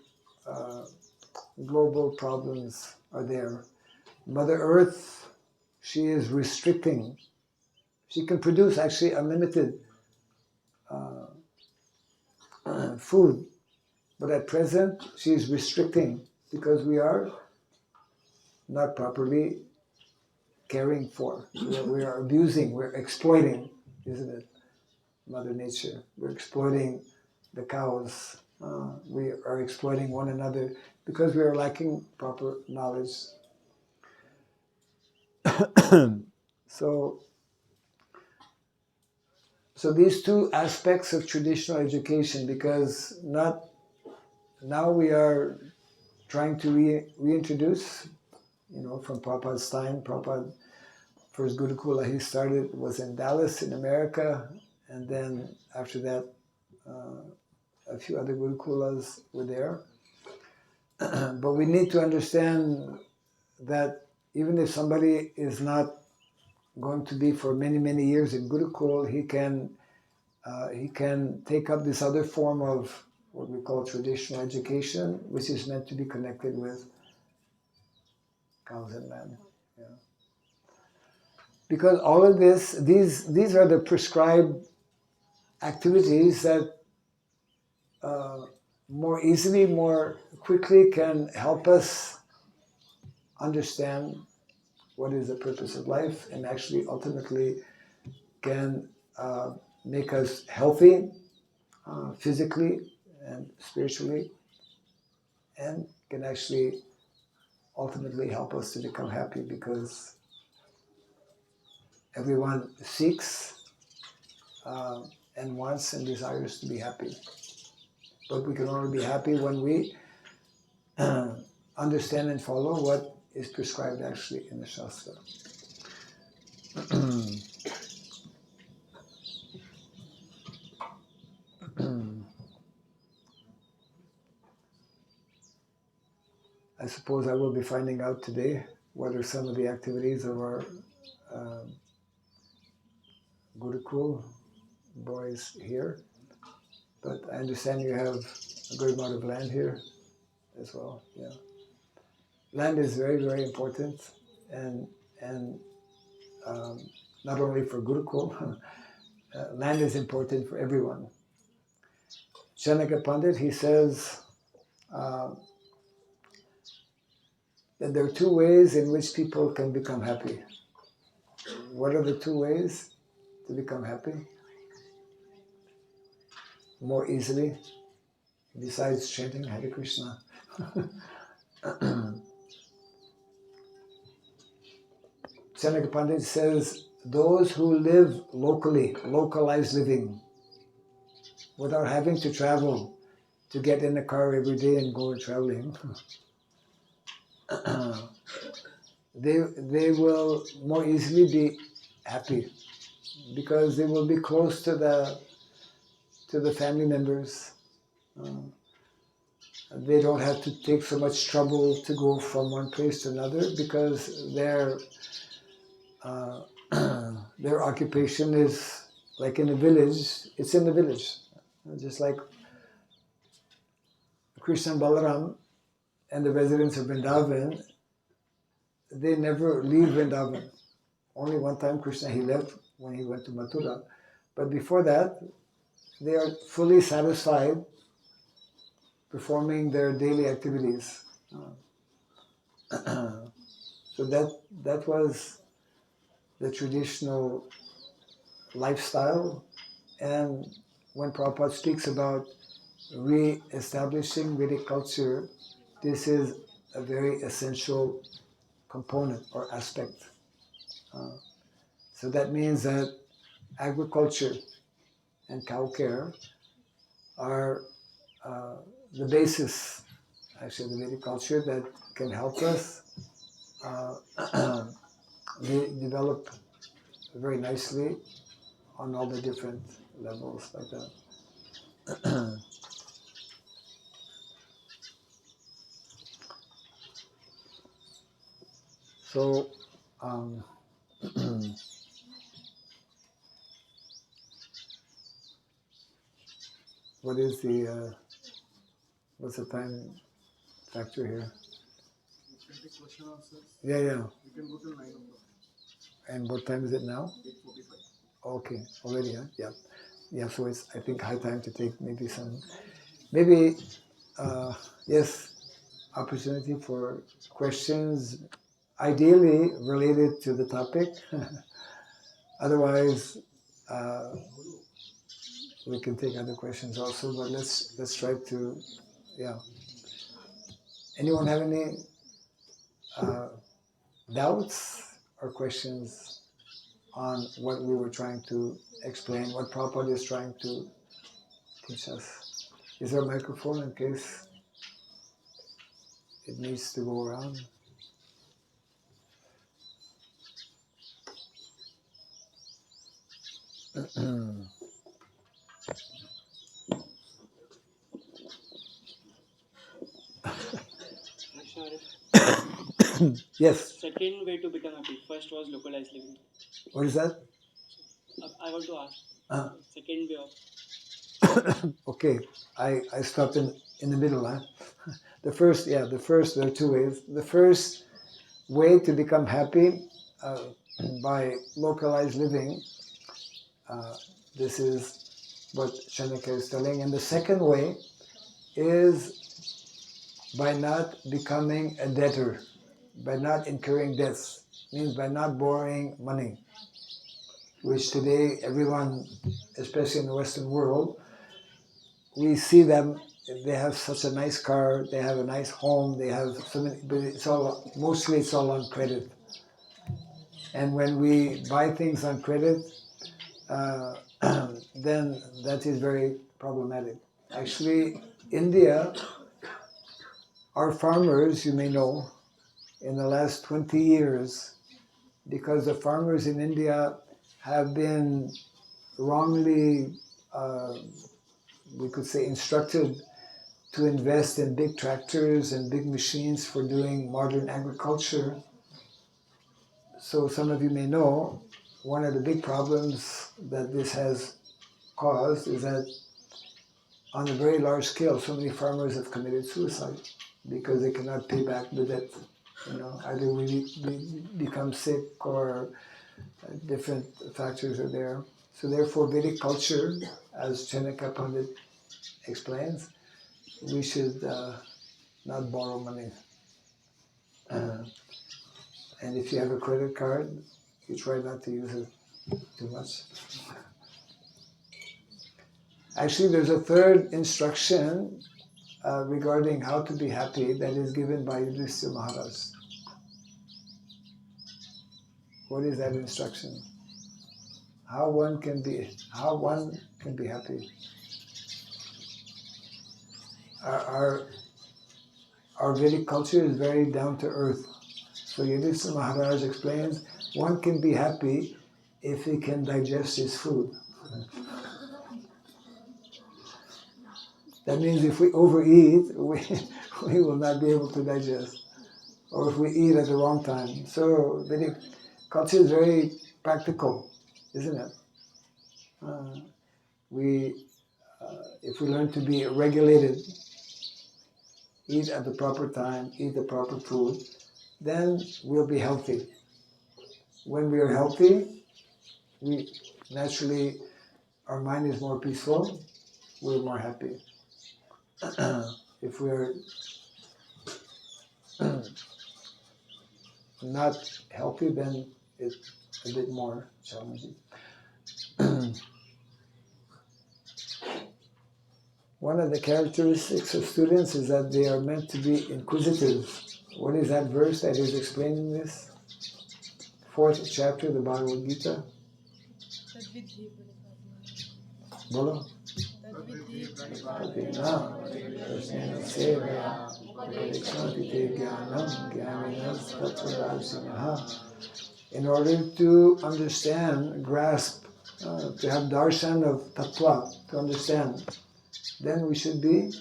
B: global problems are there. Mother Earth, she is restricting. She can produce actually unlimited food, but at present she is restricting because we are not properly caring for. We are abusing, we're exploiting, isn't it? Mother Nature. We're exploiting the cows. We are exploiting one another because we are lacking proper knowledge. So these two aspects of traditional education, because now we are trying to reintroduce, from Prabhupada's time. Prabhupada, first Gurukula he started was in Dallas in America, and then after that a few other Gurukulas were there. But we need to understand that even if somebody is not going to be for many, many years in Gurukul, he can take up this other form of what we call traditional education, which is meant to be connected with cows and land. because all of this, these are the prescribed activities that more easily, more quickly can help us understand what is the purpose of life, and actually ultimately can make us healthy physically and spiritually, and can actually ultimately help us to become happy, because everyone seeks and wants and desires to be happy. But we can only be happy when we understand and follow what is prescribed actually in the Shastra. I suppose I will be finding out today what are some of the activities of our Gurukul boys here. But I understand you have a good amount of land here as well. Yeah, land is very, very important, and not only for Gurukul, land is important for everyone. Chanaka Pandit, he says that there are two ways in which people can become happy. What are the two ways to become happy more easily, besides chanting Hare Krishna? Chanaka Pandit says, those who live locally, localized living, without having to travel, to get in a car every day and go traveling, they will more easily be happy, because they will be close to the family members. They don't have to take so much trouble to go from one place to another, because their occupation is like in a village. It's in the village, just like Krishna and Balaram and the residents of Vrindavan. They never leave Vrindavan. Only one time Krishna, he left when he went to Mathura. But before that, they are fully satisfied performing their daily activities. So that was the traditional lifestyle. And when Prabhupada speaks about re-establishing Vedic culture, this is a very essential component or aspect. So that means that agriculture and cow care are the basis, actually, of the Vedic culture that can help us develop very nicely on all the different levels like that. So, what's the time factor here?
E: You can take question answers.
B: Yeah.
E: You can go till 9 o'clock.
B: And what time is it now?
E: 8:45.
B: Okay, already, huh? Yeah. Yeah, so it's, I think, high time to take yes, opportunity for questions, ideally related to the topic. Otherwise, we can take other questions also, but let's try to, yeah. Anyone have any doubts or questions on what we were trying to explain, what Prabhupada is trying to teach us? Is there a microphone in case it needs to go around? Yes.
F: Second way to become happy. First was localized living.
B: What is that?
F: I want to ask. Second way of.
B: Okay, I stopped in the middle. Huh? The first, there are two ways. The first way to become happy, by localized living. This is what Chanakya is telling. And the second way is by not becoming a debtor, by not incurring debts, means by not borrowing money, which today everyone, especially in the Western world, we see them, they have such a nice car, they have a nice home, they have so many, but mostly it's all on credit. And when we buy things on credit, then that is very problematic. Actually, India, our farmers, you may know, in the last 20 years, because the farmers in India have been wrongly, we could say, instructed to invest in big tractors and big machines for doing modern agriculture. So some of you may know, one of the big problems that this has caused is that on a very large scale, so many farmers have committed suicide because they cannot pay back the debt. Either we become sick or different factors are there. So therefore, Vedic culture, as Chanakya Pandit explains, we should not borrow money. And if you have a credit card, you try not to use it too much. Actually, there's a third instruction regarding how to be happy that is given by Yudhishthira Maharaj. What is that instruction? How one can be happy. Our Vedic culture is very down to earth. So Yudhishthira Maharaj explains, one can be happy if he can digest his food. That means if we overeat, we will not be able to digest. Or if we eat at the wrong time. So Vedic culture is very practical, isn't it? If we learn to be regulated, eat at the proper time, eat the proper food, then we'll be healthy. When we are healthy, we naturally, our mind is more peaceful, we're more happy. If we're not healthy, then it's a bit more challenging. One of the characteristics of students is that they are meant to be inquisitive. What is that verse that is explaining this? 4th chapter of the Bhagavad Gita. Bolo. In order to understand, grasp, to have darshan of tattva, to understand, then we should be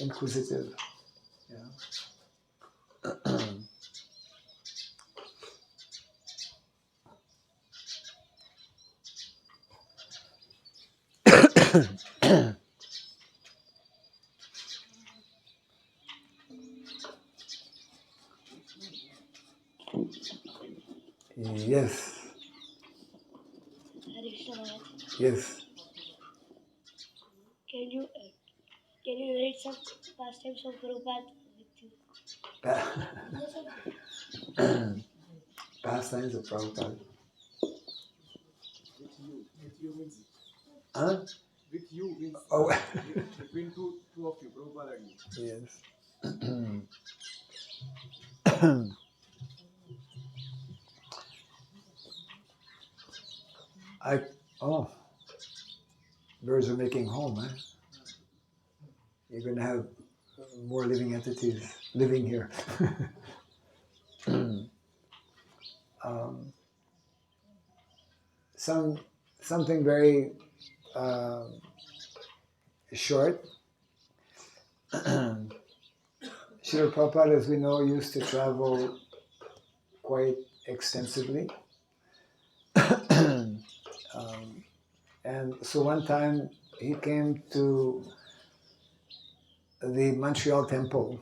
B: inquisitive. Yeah. Yes. Yes.
G: Can you read some pastimes of Prabhupada with you?
B: Pastimes of Prabhupada.
E: With you means.
B: Huh?
E: With you means.
B: Oh.
E: Between two of you, Prabhupada and you.
B: Yes. Birds are making home, eh? You're going to have more living entities living here. Something very short. Srila Prabhupada, as we know, used to travel quite extensively. And so one time he came to the Montreal temple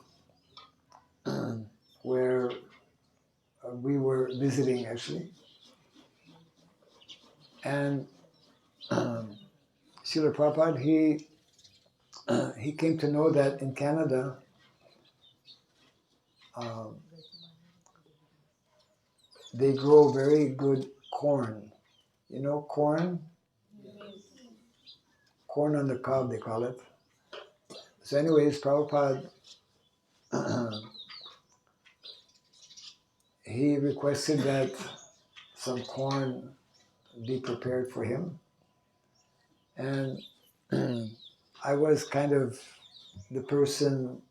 B: where we were visiting actually, and Srila Prabhupada, he came to know that in Canada, they grow very good corn. You know, corn on the cob, they call it. So anyways, Prabhupada, he requested that some corn be prepared for him. And I was kind of the person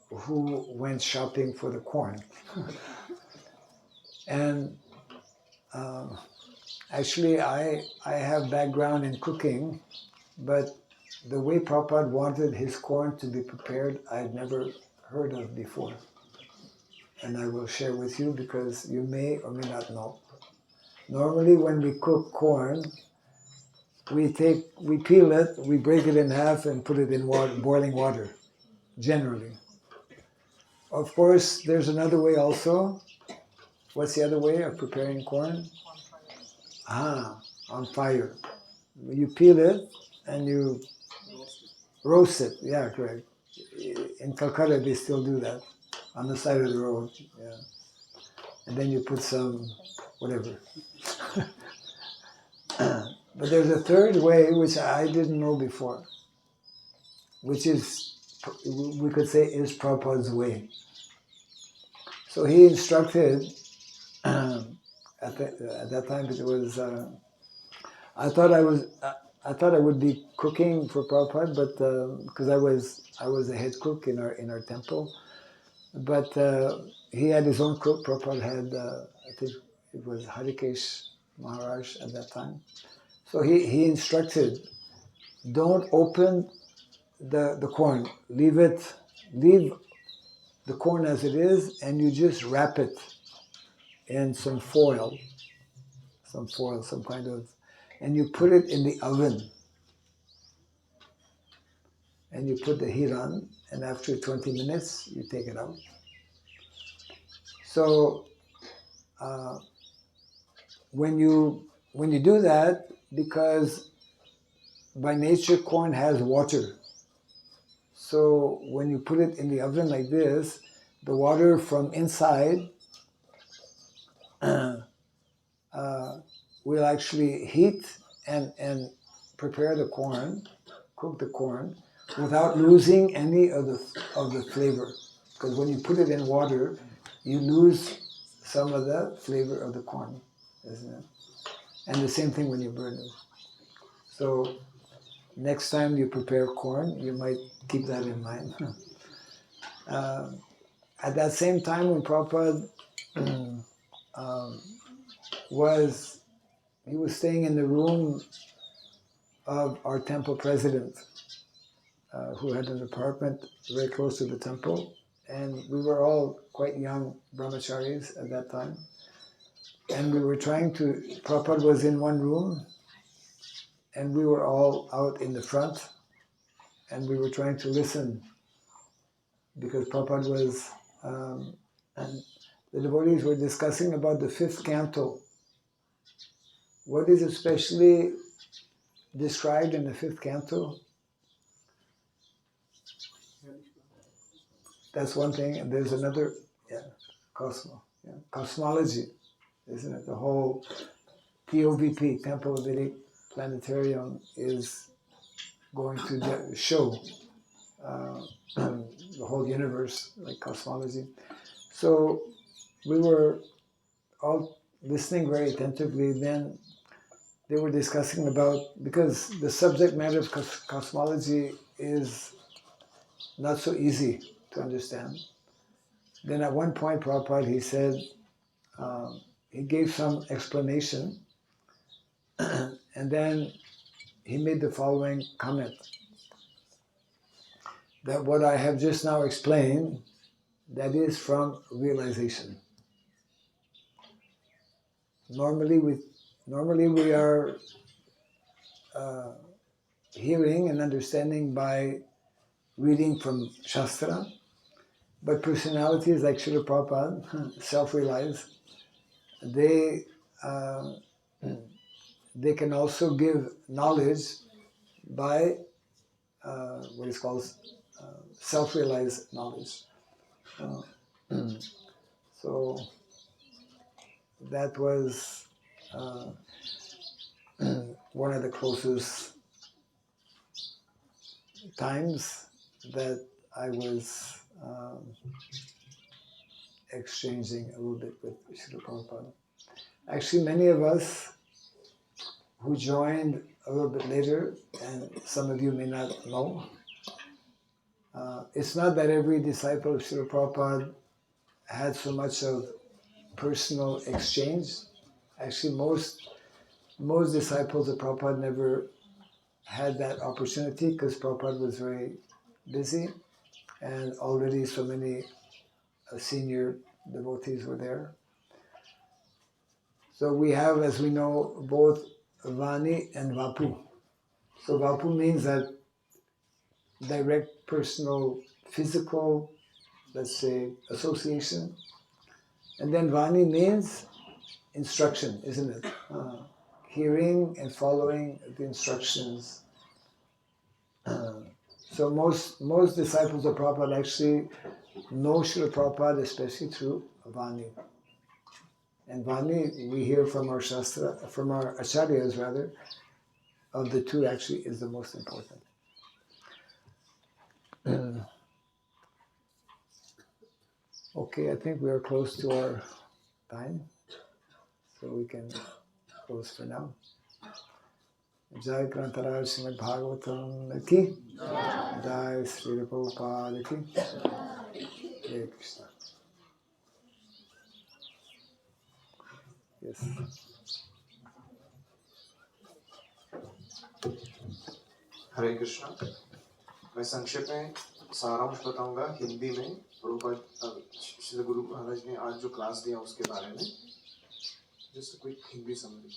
B: who went shopping for the corn. And actually, I have background in cooking, but the way Prabhupada wanted his corn to be prepared, I'd never heard of before. And I will share with you because you may or may not know. Normally when we cook corn, we peel it, we break it in half and put it in boiling water, generally. Of course, there's another way also. What's the other way of preparing corn? On fire. You peel it and you roast it. Yeah, correct. In Calcutta, they still do that on the side of the road. Yeah, and then you put some whatever. But there's a third way which I didn't know before, which is, we could say, is Prabhupada's way. So he instructed. At that time, it was. I thought I would be cooking for Prabhupada, but because I was the head cook in our temple, but he had his own cook. Prabhupada had, I think it was Harikesh Maharaj at that time. So he instructed, don't open the corn. Leave the corn as it is, and you just wrap it in some foil, some kind of, and you put it in the oven. And you put the heat on, and after 20 minutes, you take it out. So when you do that, because by nature corn has water, so when you put it in the oven like this, the water from inside will actually heat and prepare the corn, cook the corn, without losing any of the flavor. Because when you put it in water, you lose some of the flavor of the corn, isn't it? And the same thing when you burn it. So next time you prepare corn, you might keep that in mind. At that same time, when Prabhupada was staying in the room of our temple president, who had an apartment very close to the temple, and we were all quite young brahmacharis at that time, and we were Prabhupada was in one room, and we were all out in the front, and we were trying to listen, because Prabhupada was, and the devotees were discussing about the 5th canto. What is especially described in the 5th canto? That's one thing, and there's another, cosmology, isn't it? The whole TOVP, Temple Vedic Planetarium, is going to show the whole universe, like cosmology. So we were all listening very attentively. Then they were discussing about, because the subject matter of cosmology is not so easy to understand. Then at one point, Prabhupada, he said, he gave some explanation, and then he made the following comment, that what I have just now explained, that is from realization. Normally we are hearing and understanding by reading from Shastra, But personalities like Srila Prabhupada, self-realized, they can also give knowledge by what is called self-realized knowledge. So that was one of the closest times that I was exchanging a little bit with Srila Prabhupada. Actually, many of us who joined a little bit later, and some of you may not know, it's not that every disciple of Srila Prabhupada had so much of personal exchange. Actually, most disciples of Prabhupada never had that opportunity because Prabhupada was very busy and already so many senior devotees were there. So we have, as we know, both Vani and Vapu. So Vapu means that direct personal physical, let's say, association. And then Vani means instruction, isn't it? Hearing and following the instructions. So most disciples of Prabhupada actually know Srila Prabhupada, especially through Vani. And Vani, we hear from our Shastra, from our Acharyas rather, of the two actually is the most important. Okay, I think we are close to our time, so we can close for now. Jai Grantaraj Srimad Bhagavatam ki, Jai Sri Prabhupada ki, Hare Krishna. Yes.
A: हरे कृष्णा। मैं संक्षेप में सारांश बताऊंगा हिंदी में। प्रभुपाद श्री गुरु महाराज ने आज जो class दिया उसके बारे में जस्ट क्विक हिंदी समरी।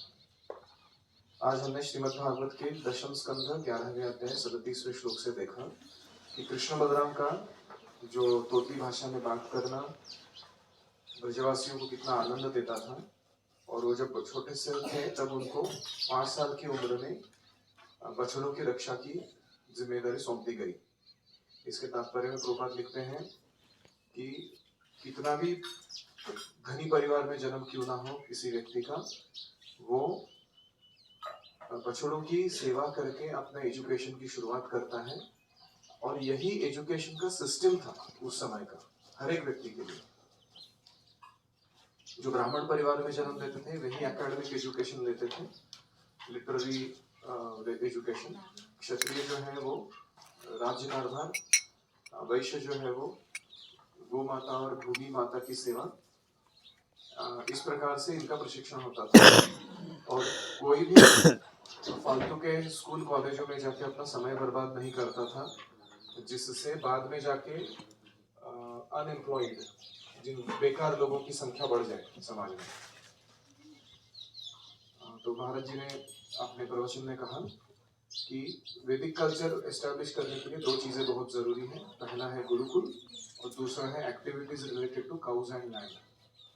A: आज हमने श्रीमद् भागवत के दशम स्कंध 11वें अध्याय 37वें श्लोक से देखा कि कृष्ण बलराम का जो तोतली भाषा में बात करना ब्रजवासियों को कितना आनंद देता था, और वो जब छोटे से थे तब उनको 5 साल की उम्र में बछड़ों की रक्षा की जिम्मेदारी सौंप दी गई। इसके तात्पर्य में प्रभुपाद लिखते हैं कि कितना भी धनी परिवार में जन्म क्यों ना हो किसी व्यक्ति का, वो बछड़ों की सेवा करके अपने एजुकेशन की शुरुआत करता है। और यही एजुकेशन का सिस्टम था उस समय का हर एक व्यक्ति के लिए। जो ब्राह्मण परिवार में जन्म लेते थे वही एकेडमिक एजुकेशन लेते थे, लिटरेरी एजुकेशन। क्षत्रिय जो है वो राज्य कारभार, वैश्य जो है वो गौ माता और भूमि माता की सेवा। इस प्रकार से इनका प्रशिक्षण होता था। और कोई भी फालतू के स्कूल कॉलेजों में जाके अपना समय बर्बाद नहीं करता था, जिससे बाद में जाके अनएम्प्लॉयड, जिन बेकार लोगों की संख्या बढ़ जाए समाज में। तो महाराज जी ने अपने प्रवचन में कहा कि वैदिक कल्चर एस्टैब्लिश करने के लिए 2 चीजें बहुत जरूरी हैं। पहला है गुरुकुल और दूसरा है activities related to cows and land,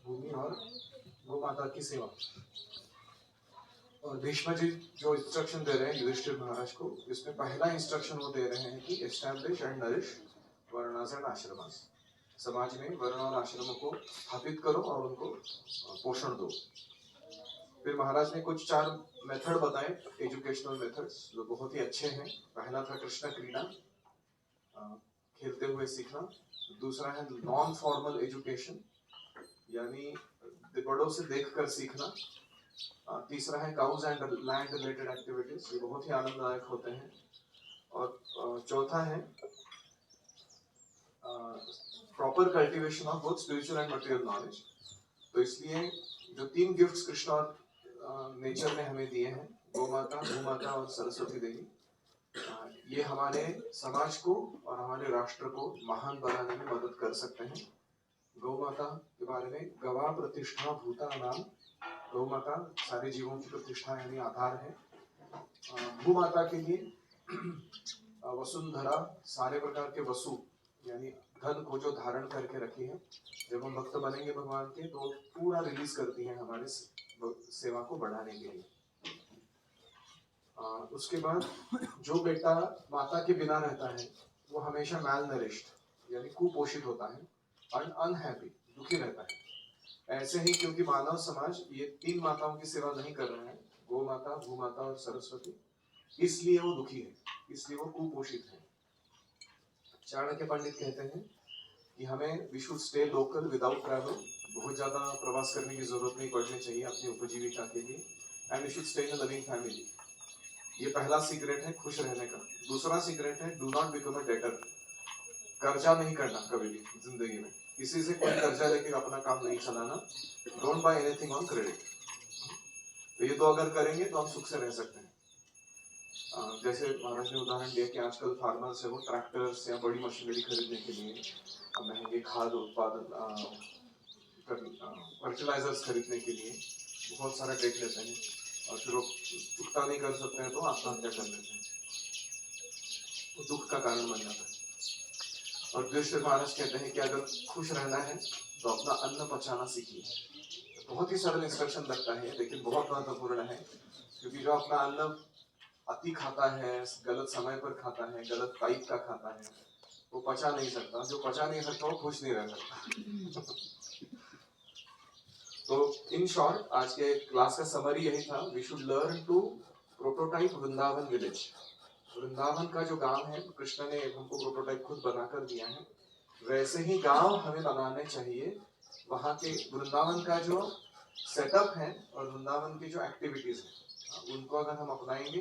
A: भूमि और गौ माता की सेवा। और भीष्म जी जो इंस्ट्रक्शन दे रहे हैं युधिष्ठिर महाराज को, इसमें पहला इंस्ट्रक्शन वो दे रहे हैं कि establish and nourish varnas and ashramas. समाज में वर्ण और आश्रमों को स्थापित करो और उनको पोषण दो। फिर महाराज ने कुछ 4 मेथड बताए, एजुकेशनल मेथड्स, जो बहुत ही अच्छे हैं। पहला था कृष्ण क्रीड़ा, खेलते हुए सीखना। दूसरा है नॉन फॉर्मल एजुकेशन, यानी बड़ों से देखकर सीखना। तीसरा है cause and land related activities, ये बहुत ही आनंददायक होते हैं। और चौथा है proper cultivation of both spiritual and material knowledge. तो इसलिए जो 3 गिफ्ट्स कृष्ण और नेचर ने हमें दिए हैं, गौ माता, भू माता और सरस्वती देवी, ये हमारे समाज को और हमारे राष्ट्र को महान बनाने में मदद कर सकते हैं। गौ माता के बारे में गवा प्रतिष्ठा भूता नाम, गौ माता सारे जीवों की प्रतिष्ठा यानी आधार है। भू माता के लिए वसुंधरा, सारे प्रकार के वसु यानी धन को जो धारण करके रखी है, जब हम भक्त बनेंगे भगवान के तो पूरा रिलीज करती है हमारे सेवा को बढ़ाने के लिए। उसके बाद जो बेटा माता के बिना रहता है वो हमेशा मैल नरिश्ड यानी कुपोषित होता है और अनहैप्पी, दुखी रहता है। ऐसे ही क्योंकि मानव समाज ये 3 माताओं की सेवा नहीं कर रहा है, गौ माता, भू माता और सरस्वती, इसलिए वो दुखी है, इसलिए वो कुपोषित है। चाणक्य पंडित कहते हैं कि हमें we should stay local without travel, बहुत ज्यादा प्रवास करने की जरूरत नहीं पड़नी चाहिए अपनी उपजीविका के लिए। And we should stay in a loving family. ये पहला सीक्रेट है खुश रहने का। दूसरा सीक्रेट है do not become a debtor, कर्जा नहीं करना कभी भी जिंदगी में, किसी से कोई कर्जा लेके अपना काम नहीं चलाना। Don't buy anything on credit. तो ये तो अगर करेंगे तो हम सुख से रह सकते हैं। जैसे महाराज ने उदाहरण दिया कि आजकल फार्मर्स है वो ट्रैक्टर्स या बड़ी मशीनरी खरीदने के लिए महंगे खाद उत्पादन फर्टिलाइजर्स खरीदने के लिए बहुत सारा डेट लेते हैं और फिर वो चुकता नहीं कर सकते हैं तो आत्महत्या कर लेते हैं। वो दुख का कारण बन जाता है। और युधिष्ठिर महाराज कहते हैं कि अगर खुश रहना है तो अपना अन्न पचाना सीखिए। बहुत ही सरल इंस्ट्रक्शन लगता है लेकिन बहुत महत्वपूर्ण है, क्योंकि जो अपना अन्न अति खाता है, गलत समय पर खाता है, गलत टाइप का खाता है, वो पचा नहीं सकता। जो पचा नहीं सकता वो खुश नहीं रह सकता। तो इन शॉर्ट आज के क्लास का समरी यही था, we should learn to prototype Vrindavan village. Vrindavan का जो गांव है, कृष्ण ने हमको प्रोटोटाइप खुद बनाकर दिया है, वैसे ही गांव हमें बनाने चाहिए। वहाँ के वृंदावन का जो सेटअप है और वृंदावन की जो एक्टिविटीज है उनको अगर हम अपनाएंगे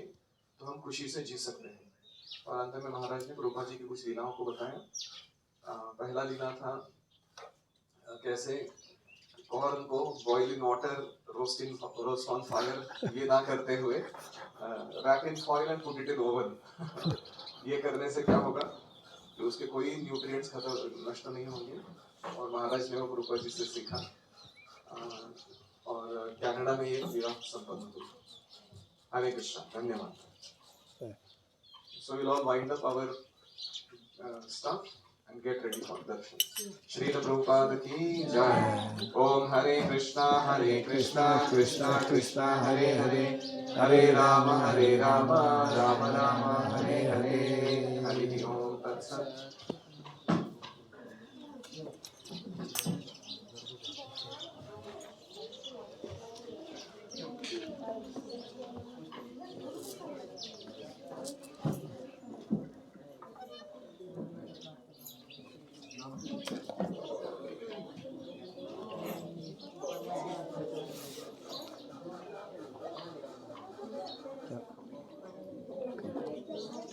A: तो हम खुशी से जी सकते हैं। और अंत में महाराज ने प्रभुपाद जी की कुछ लीलाओं को बताया। पहला लीला था कैसे कॉर्न को boil in water, roast on fire, ये ना करते हुए wrap in foil and put it in oven. ये करने से क्या होगा कि उसके कोई न्यूट्रिएंट्स खत्म नष्ट नहीं होंगे। और महाराज ने वो प्रभुपाद जी से सीखा और कनाडा में ये लीला संपन्न हुई। हरे कृष्णा, धन्यवाद। So we'll all wind up our stuff and get ready for darshan. Srila Prabhupada ki jai. Om Hare Krishna Krishna Krishna Hare Hare, Hare Rama Rama Rama Hare Hare. Hari Om Tat Sat.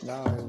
B: Now